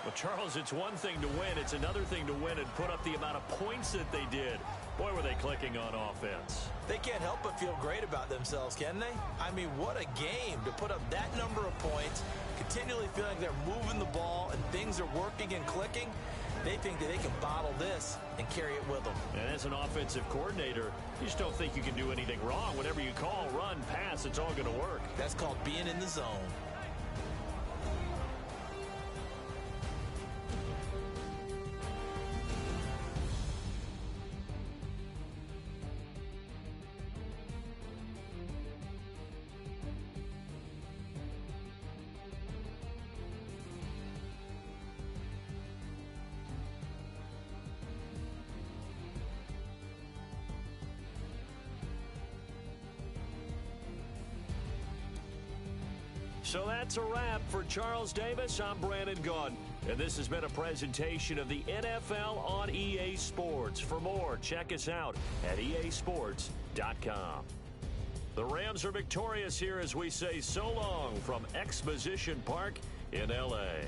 Well, Charles, it's one thing to win. It's another thing to win and put up the amount of points that they did. Boy, were they clicking on offense. They can't help but feel great about themselves, can they? I mean, what a game to put up that number of points, continually feel like they're moving the ball and things are working and clicking, they think that they can bottle this and carry it with them. And as an offensive coordinator, you just don't think you can do anything wrong. Whatever you call, run, pass, it's all going to work. That's called being in the zone. So that's a wrap for Charles Davis. I'm Brandon Gaudin, and this has been a presentation of the NFL on EA Sports. For more, check us out at easports.com. The Rams are victorious here as we say so long from Exposition Park in L.A.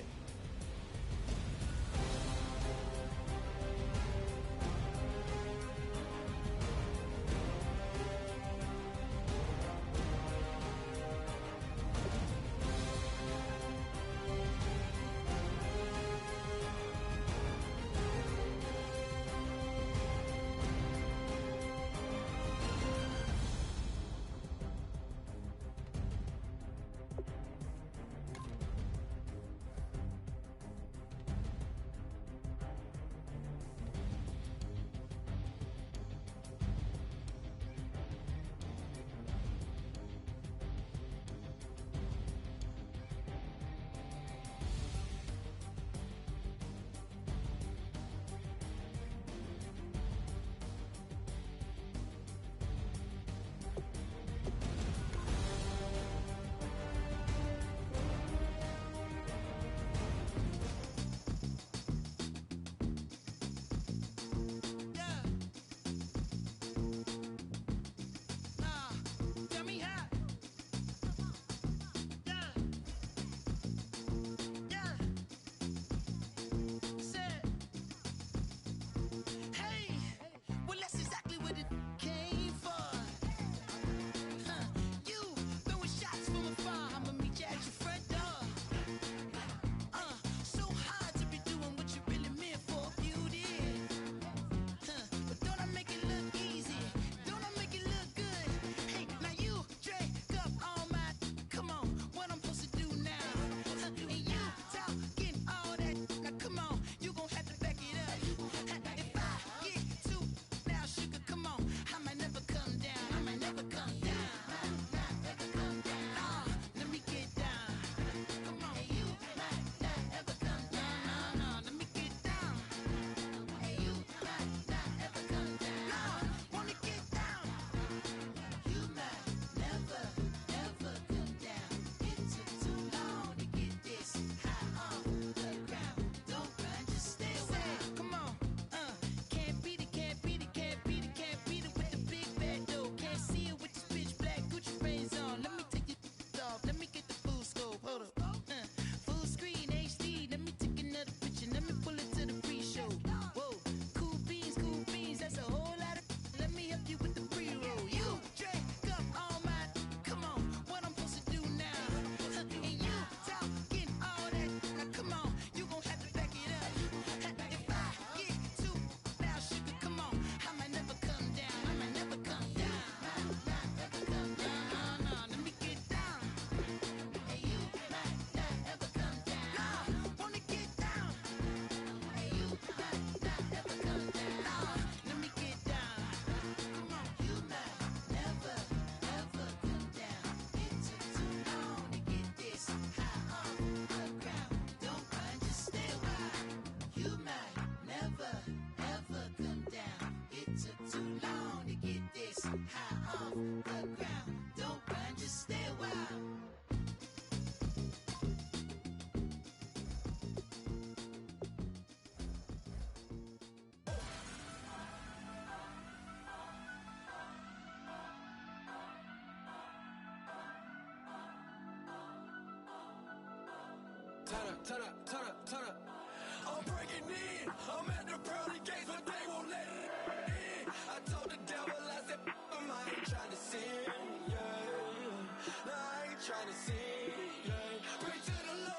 Turn up. I'm breaking in. I'm at the pearly gates, but they won't let it in. I told the devil, I said, I ain't trying to sin, yeah. No, I ain't trying to sin, yeah. Pray to the Lord.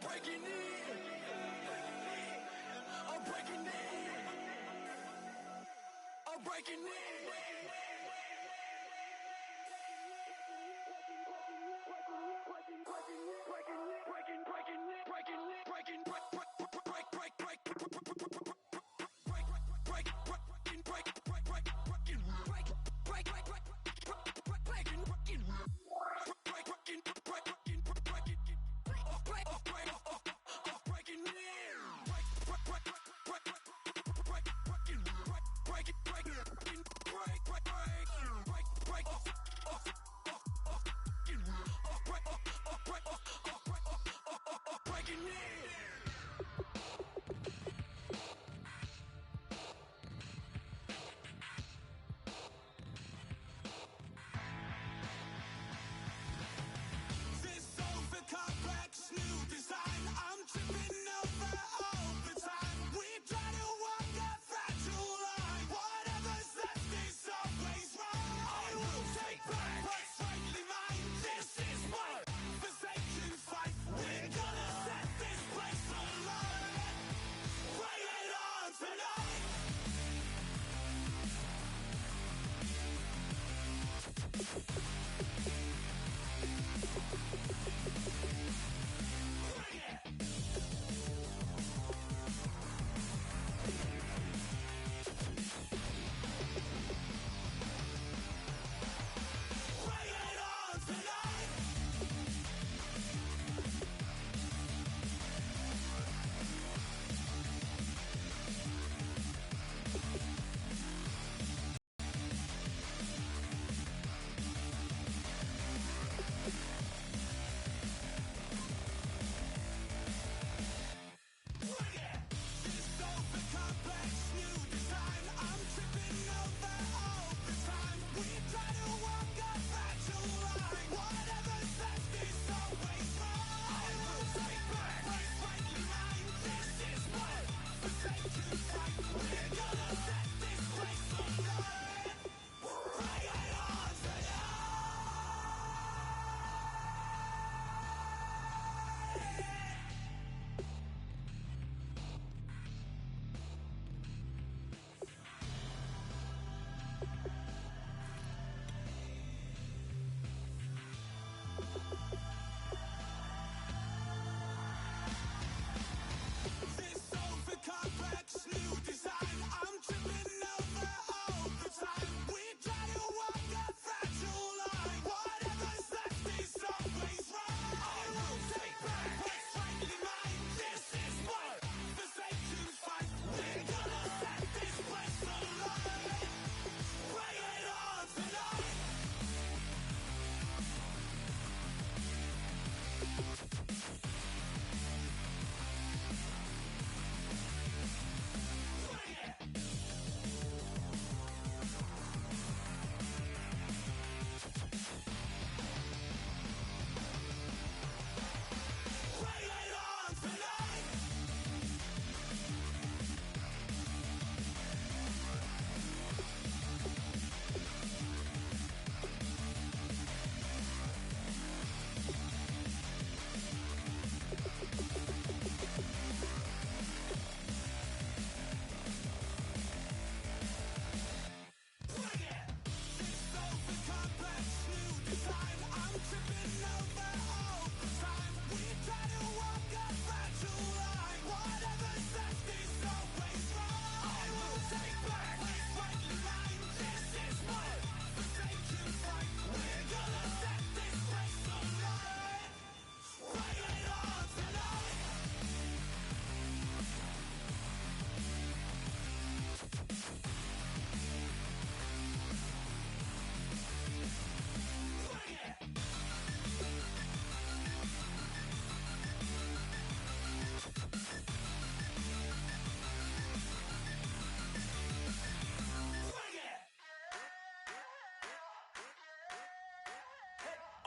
breaking in. I'm breaking in. I'm breaking in.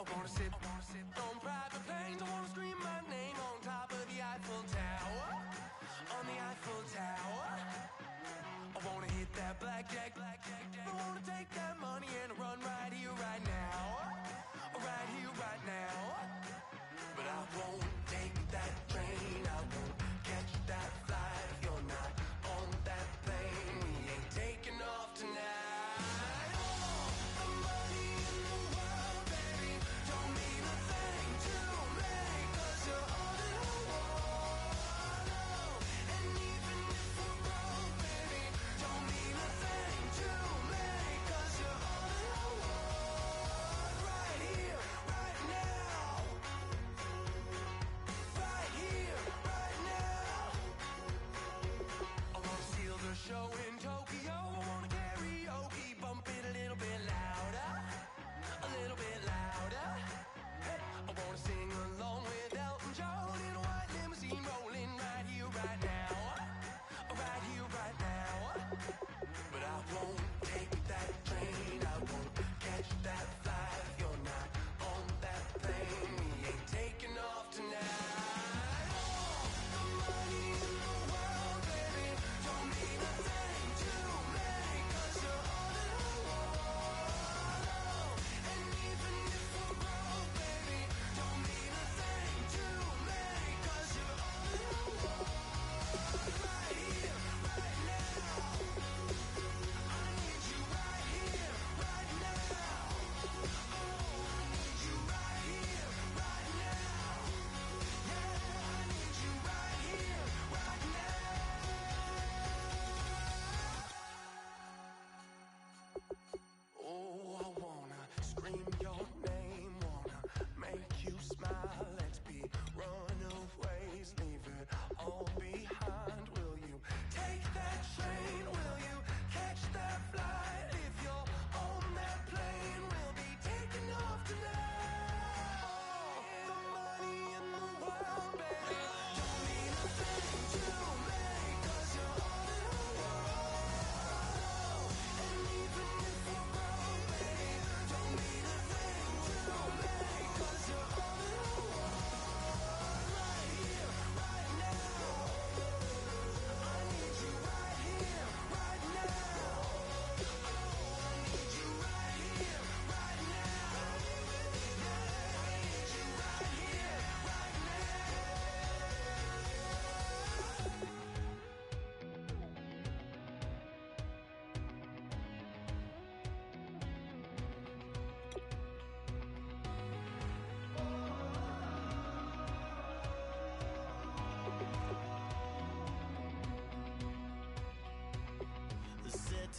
I wanna sit on private planes. I wanna scream my name on top of the Eiffel Tower. On the Eiffel Tower. I wanna hit that blackjack. I wanna take that money and run right here, right now. Right here, right now. But I won't take that train.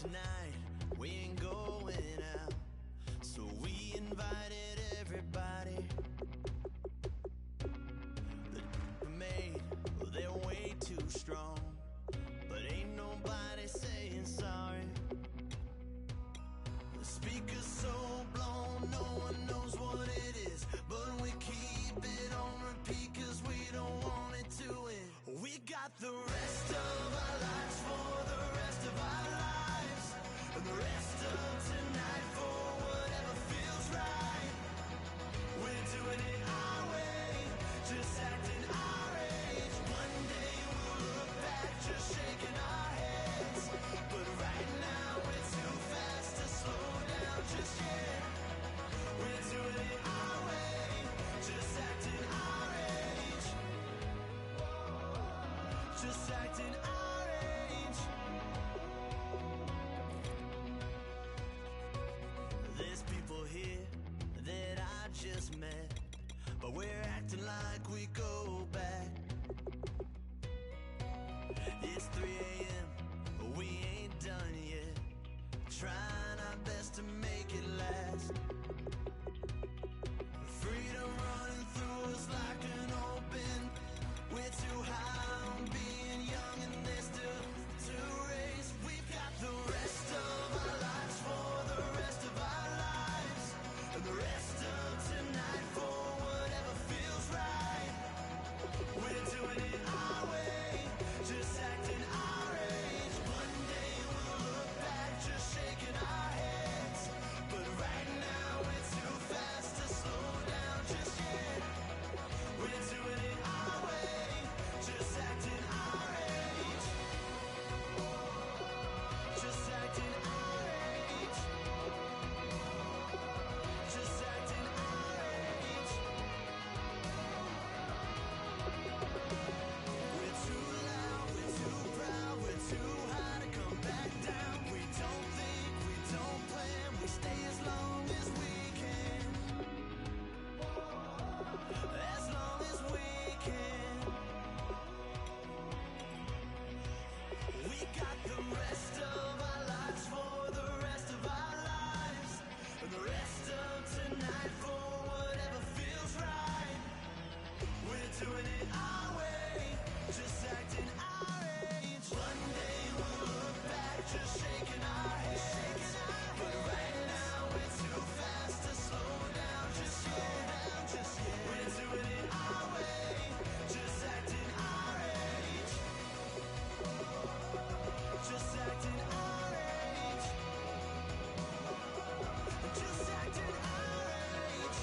tonight we ain't going out, so we invited everybody. The made, well, they're way too strong, but ain't nobody saying sorry. The speaker's so blown, no one knows what it is, but we keep it on repeat cause we don't want it to end. We got the rest of our lives for the rest of our lives, and the rest of tonight for whatever feels right. We're doing it our way, just acting our age. One day we'll look back just shaking our heads, but right now we're too fast to slow down just yet. We're doing it our way, just acting our age. Just acting our age. There's people here that I just met, but we're acting like we go back. It's 3 a.m., but we ain't done yet, trying our best to make it last. Freedom running through us like an open. We're too high on being young and there's still to race. We've got the rest of our lives for the rest of our lives, and the rest of tonight for whatever feels right. We're doing it our way, just acting our age. One day we'll look back just shaking our heads, but right now we're too fast to slow down just yet. We're doing it our way, just acting our age. Just acting our age. Just acting our age. We're too loud, we're too proud, we're too high to come back down. We don't think, we don't plan, we stay as long as we can. As long as we can. We got the rest of our lives for the rest of our lives, and the rest of tonight for whatever feels right. We're doing it our way, just acting our age. One day we'll look back just shaking our heads, but right now we're too fast to slow down just yet. We're doing it our way, just acting our age. Just acting our age. Just acting our age.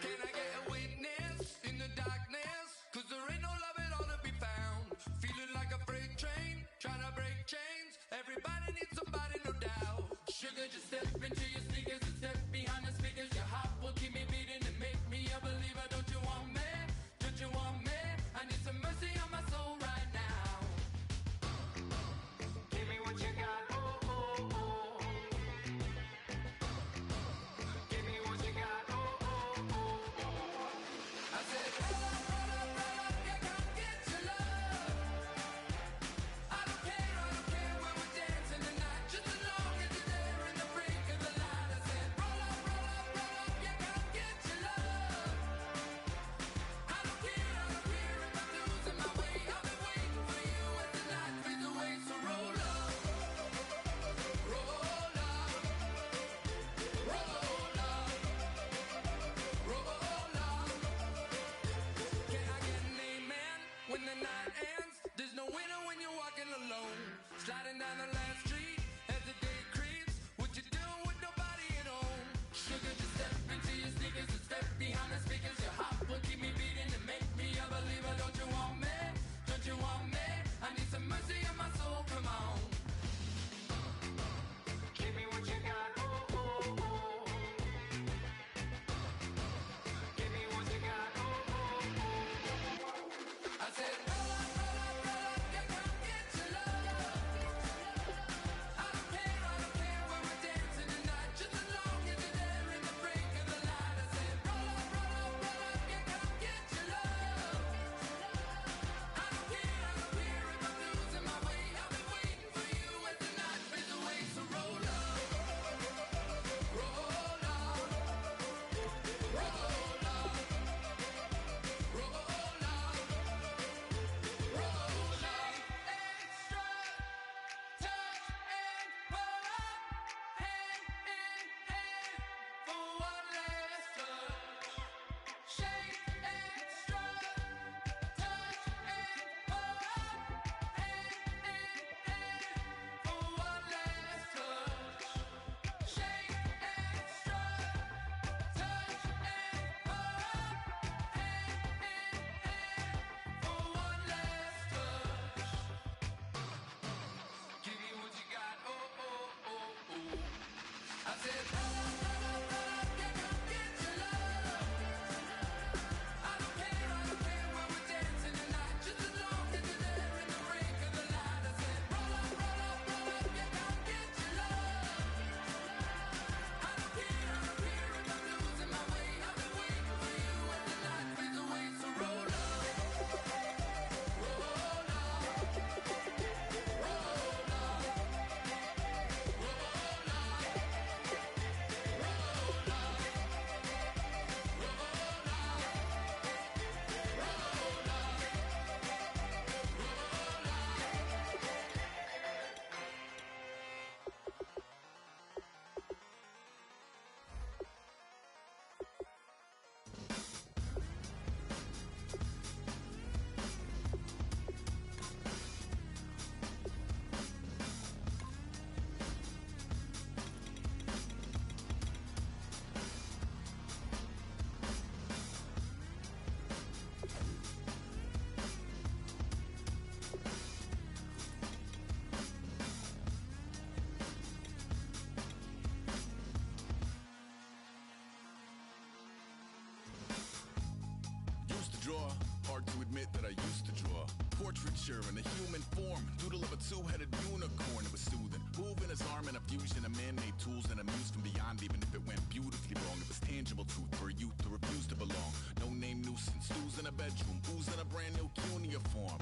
Can I get a witness in the darkness? Cause there ain't no love at all to be found. Feeling like a freight train, trying to break chains. Everybody needs somebody, no doubt. Sugar, just step into your sneakers and step behind the speakers. Your heart will keep me beating and make me a believer. Don't you want me? Don't you want me? I need some mercy on my soul right now. Give me what you got, oh, oh, oh. Give me what you got, oh, oh, oh, oh. I said, roll up, yeah, come get your love. I don't care when we're dancing tonight. Just as long as you're there in the brink of the light. used to draw. Portraiture in a human form, doodle of a two-headed unicorn. It was soothing, moving his arm in a fusion of man-made tools and a muse from beyond. Even if it went beautifully wrong, it was tangible truth for a youth who refused to belong. No name nuisance, stews in a bedroom, ooze in a brand new cuneiform.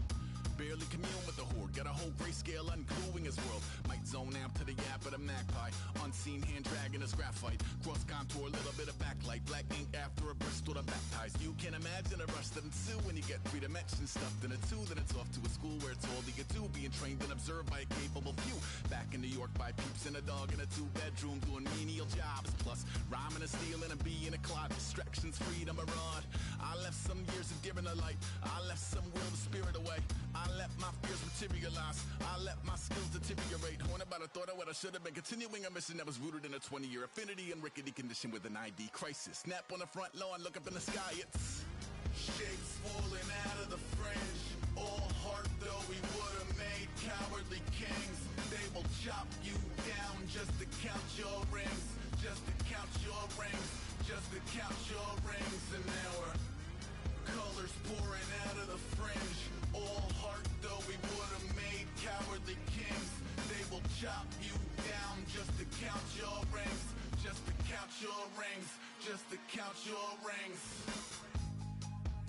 Barely commune with the horde, got a whole grayscale ungluing his world. Might zone out to the yap of the magpie, unseen hand dragging his graphite. Cross contour, little bit of backlight, black ink after a Bristol to baptize. You can imagine a rush that ensue when you get 3 dimensions stuffed in a 2. Then it's off to a school where it's all that you do, being trained and observed by a capable few. Back in New York by peeps and a dog in a 2-bedroom doing menial jobs. Plus rhyming and stealing and being a clod, distractions, freedom, a rod. I left some years of giving a light, I left some will the spirit away. I let my fears materialize, I let my skills deteriorate. Haunted by the thought of what I should have been, continuing a mission that was rooted in a 20-year affinity and rickety condition with an ID crisis. Snap on the front lawn, look up in the sky, it's shapes falling out of the fringe. All heart though we would have made cowardly kings. They will chop you down just to count your rings, just to count your rings, just to count your rings. And there were colors pouring out of the fringe. All heart though we would have made cowardly kings. They will chop you down just to count your rings, just to count your rings, just to count your rings.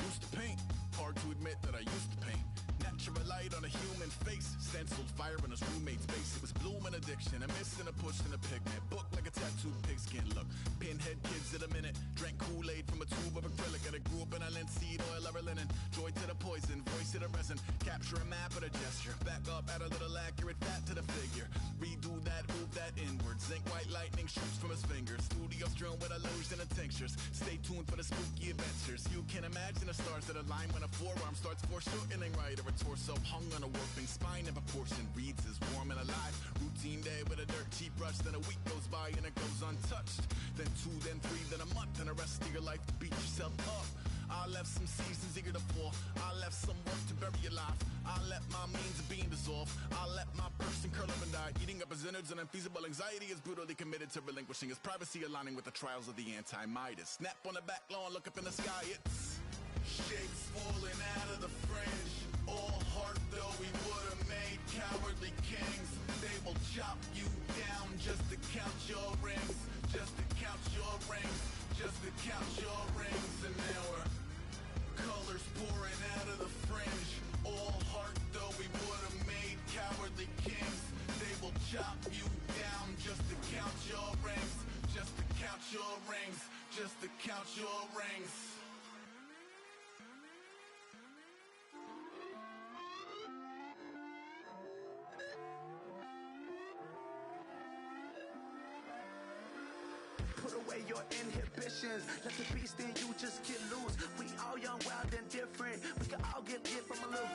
Used to paint, hard to admit that I used to paint. Natural light on a human face, stenciled fire in his roommate's face. It was blooming addiction, a missing a push and a pigment. Book like a tattooed pigskin look. Pinhead kids in a minute, drank Kool-Aid from a tube of acrylic. And I grew up in a linseed oil of linen. Joy to the poison, voice to the resin. Capture a map of a gesture. Back up, add a little accurate fat to the figure. Redo that, move that inward. Zinc white lightning shoots from his fingers. Studio strewn with illusion and tinctures. Stay tuned for the spooky adventures. You can imagine the stars that align when a forearm starts foreshortening right. Or a torso hung on a warping spine in proportion. Reads as warm and alive. Routine day with a dirt cheap brush. Then a week goes by and it goes untouched. Then 2, then 3, then a month. And the rest of your life to beat yourself up. I left some seasons eager to fall. I left some work to bury your life. I let my means of being dissolved. I let my person curl up and die. Eating up his innards and unfeasible anxiety is brutally committed to relinquishing his privacy, aligning with the trials of the anti-Midas. Snap on the back lawn, look up in the sky, it's shapes falling out of the fringe. All heart though we would have made cowardly kings. They will chop you down just to count your rings, just to count your rings, just to count your rings. And there were colors pouring out of the fringe. All heart though we would have made cowardly kings. They will chop you down just to count your rings, just to count your rings, just to count your rings. Put away your inhibitions, let the beast in you just get loose. We all young, wild and different, we can all get lit from a little.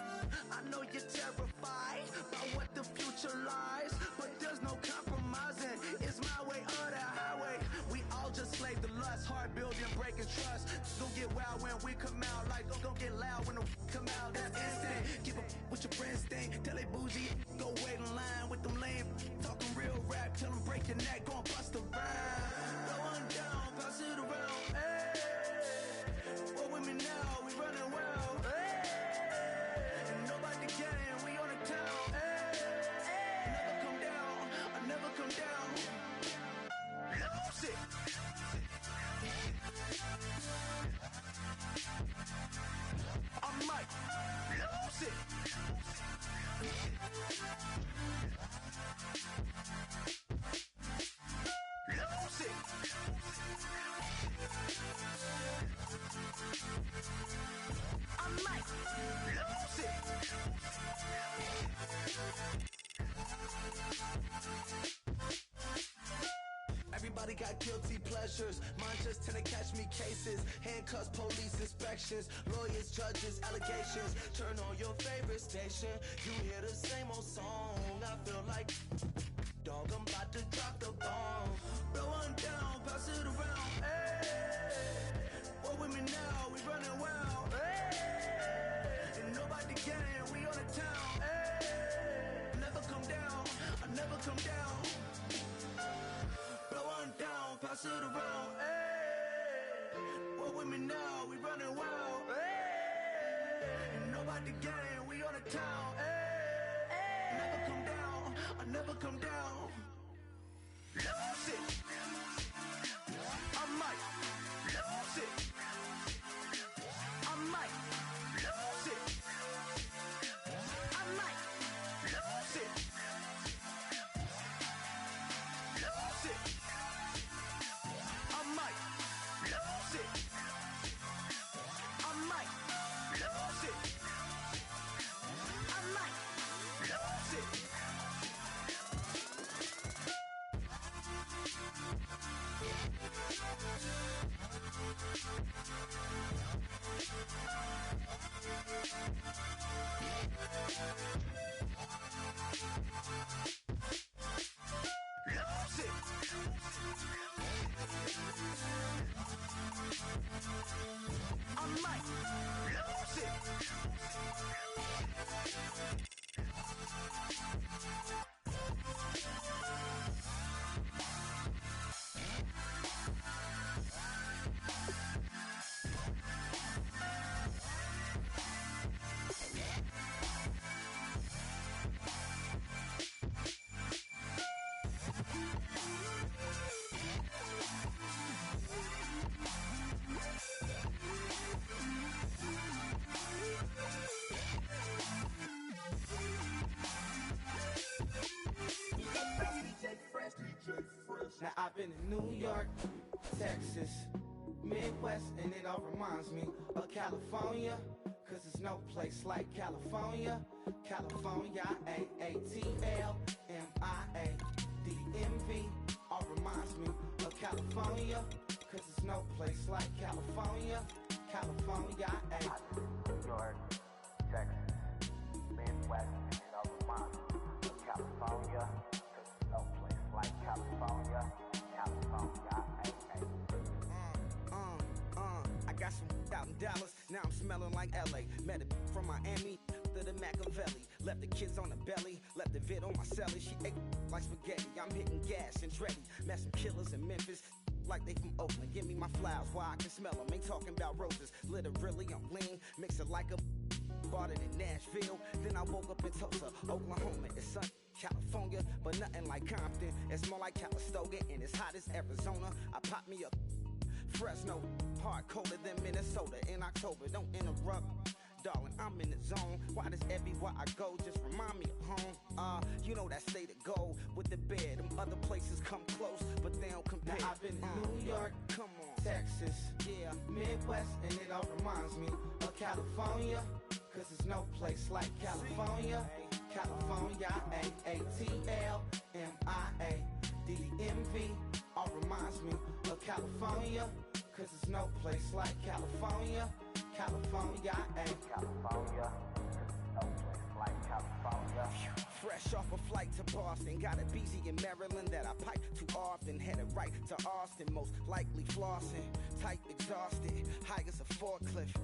I know you're terrified about what the future lies, but there's no compromising, it's my way or the highway. We all just slave the lust, heart building, breaking trust. Don't get wild when we come out, like don't get loud when the come out. That's instant, give up what your friends think, tell they bougie, go wait in line with them lame. Talking real rap, tell them break your neck, gon' bust a rhyme. Down, pass it around, hey. What with me now, we running wild, hey. And nobody can, we on the town, hey. Never come down, I never come down. Lose it. I might lose it. Lose it. I might lose it. Everybody got guilty pleasures. Mine just tend to catch me cases. Handcuffs, police inspections, lawyers, judges, allegations. Turn on your favorite station. You hear the same old song. I feel like dog, I'm about to drop the bomb. Blow one down, pass it around. Hey, what with me now? We running wild. Hey, and nobody can. We on the town. Hey, never come down. I never come down. Blow one down, pass it around. Hey, what with me now? We running wild. Hey, and nobody town. Hey, never come down. I never come down. Lose it. I might lose it. I might lose it. I might lose it. Lose it. I might lose it. I might lose it. I might lose it. Lose it. I might lose it. Now I've been in New York, Texas, Midwest, and it all reminds me of California, cause there's no place like California. California, A-A-T-L-M-I-A-D-M-V, all reminds me of California, cause there's no place like California. California, New York, Texas, Midwest, and it all reminds me of California, cause there's no place like California. California, I got some out in Dallas, now I'm smelling like LA. Met a from Miami to the Machiavelli. Left the kids on the belly, left the vid on my celly. She ate like spaghetti, I'm hitting gas and Dreddy. Met some killers in Memphis, like they from Oakland. Give me my flowers while I can smell them. Ain't talking about roses, literally I'm lean. Mix it like a bought it in Nashville. Then I woke up in Tulsa, Oklahoma. It's sun, California, but nothing like Compton. It's more like Calistoga, and it's hot as Arizona. I pop me a Fresno, hard colder than Minnesota in October. Don't interrupt, darling, I'm in the zone. Why does everywhere I go just remind me of home? You know that state of gold with the bed. Them other places come close, but they don't compare. Now I've been in New York, come on, Texas, yeah, Midwest, and it all reminds me of California, cause there's no place like California. California, A-A-T-L-M-I-A-D-M-V, all reminds me of California, cause there's no place like California. California, California, no place like California. Fresh off a flight to Boston, got a BZ in Maryland that I pipe too often. Headed right to Austin, most likely flossing. Tight, exhausted, high as a forklift.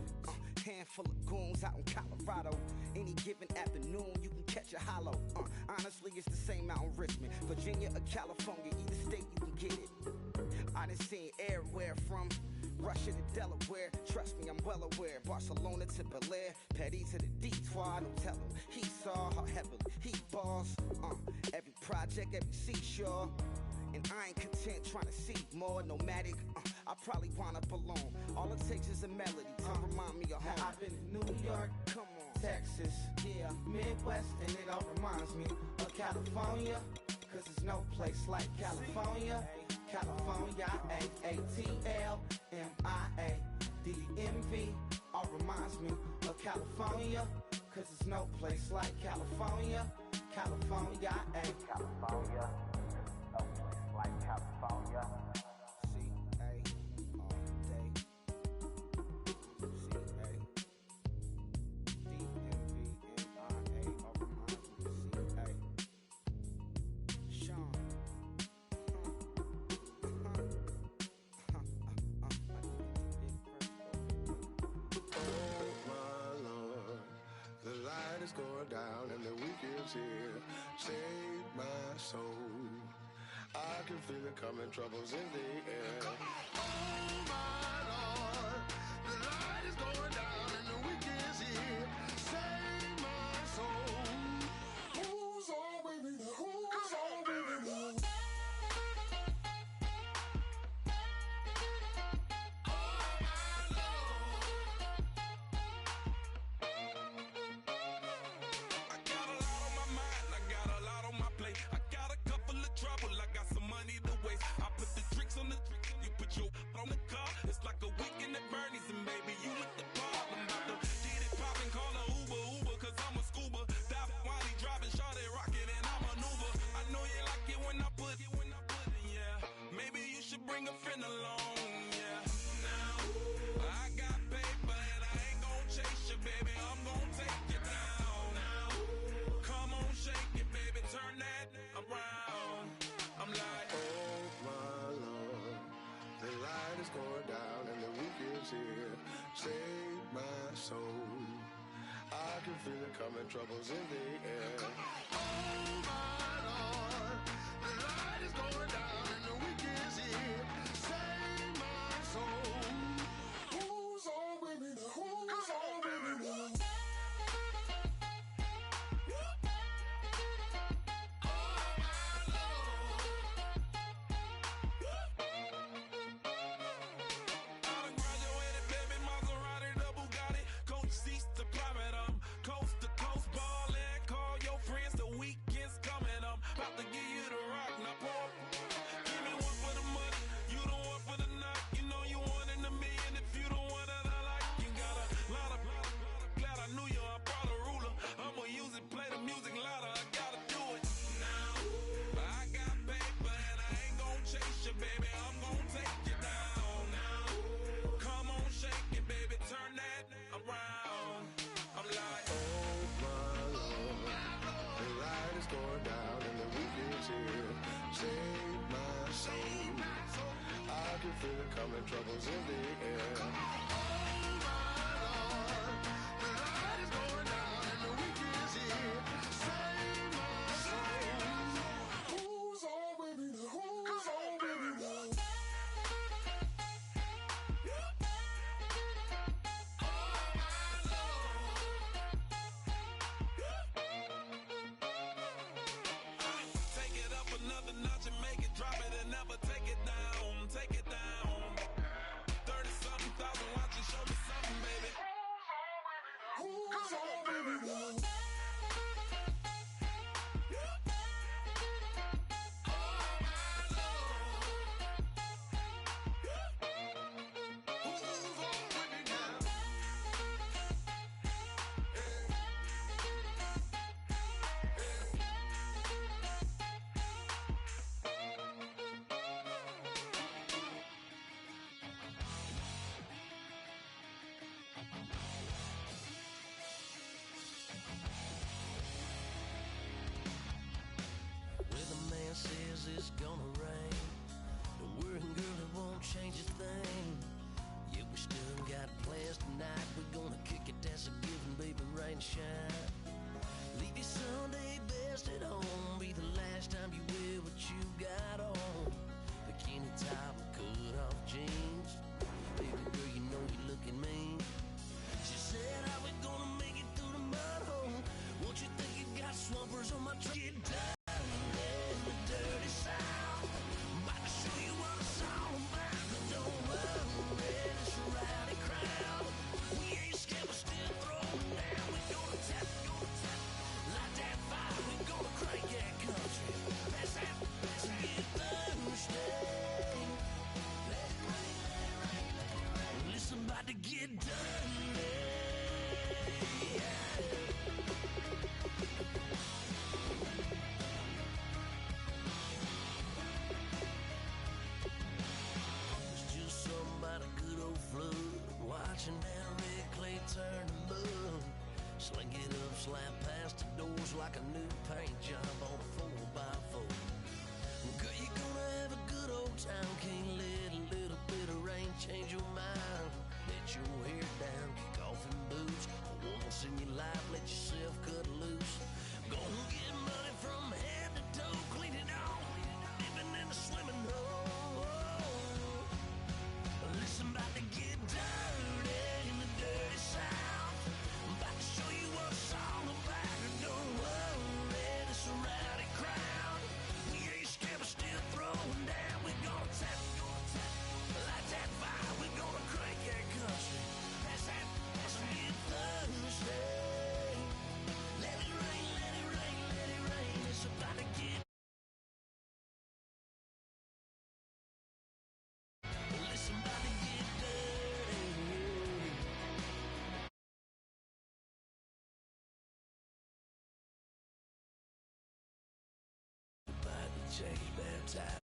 Handful of goons out in Colorado. Any given afternoon, you can catch a hollow. Honestly, it's the same out in Richmond, Virginia or California. Either state, you can get it. I done seen everywhere from Russia to Delaware. Trust me, I'm well aware. Barcelona to Bel Air, Petty to the Detroit. Don't tell him he saw how heavily he balls. Every project, every seashore. And I ain't content trying to see more nomadic. I probably wind up alone. All it takes is a melody to remind me of home. Now I've been in New York, come on, Texas, yeah, Midwest, and it all reminds me of California, cause there's no place like California. California, A-A-T-L-M-I-A-D-M-V, all reminds me of California, cause there's no place like California. California, California, no place like California. C-A all day. C-A D-M-V-M-I-A, all reminds me of C-A. Sean. Is going down and the week is here. Save my soul. I can feel it coming, troubles in the air. Oh my Lord, the light is going down and the week is here. Save my soul. can feel it coming, troubles in the air. Oh my Lord, the light is going down and the week is here. Save my soul. Who's on with me now? Who's on with me now? Feel it coming, troubles in the air. Oh my Lord, the light is going down and the week is here. Save my soul. Who's on with me now? Who's on with me now? Take it up another notch and make it drop it and never take it down. Take it down. 30-something thousand watching, show me something, baby. Who's on with me now? Says it's gonna rain. Don't worry, girl, it won't change a thing. Yeah, we still got plans tonight. We're gonna kick it, that's a given, baby, rain or shine. Leave your Sunday best at home. Be the last time you wear what you got on. Bikini top and cut off jeans. Baby girl, you know you're looking mean. She said, how we gonna make it through the mud hole? Won't you think you got swampers on my truck? Get down. Dirty South, about to show you what it's all about. But don't worry, it's a rowdy crowd. We ain't scared, we're still throwing down. We gonna tap, light that fire. We gonna crank that country. Pass that, get Thursday. Let it rain, let it rain, let it rain. Listen, about to get dirty. Yeah. Watching that red clay turn to mud. Sling it up, slap past the doors like a new paint job on a 4x4. Girl, you're gonna have a good old time. Can't let a little bit of rain change your mind. Let your hair down, kick off in boots. Once in your life, let yourself cut loose. Gonna get money from head to toe, clean it off, living in a swimming hole. Listen, about to get dirty in the dirty South. I'm about to show you what it's all about. Don't worry, it's a rowdy crowd. We ain't scared, we're still throwing down. We're gonna tap, light that fire. We're gonna crank that country. That's get Thursday. Let it rain, let it rain, let it rain. It's about to get. Listen, about to get dirty. About to change baptized.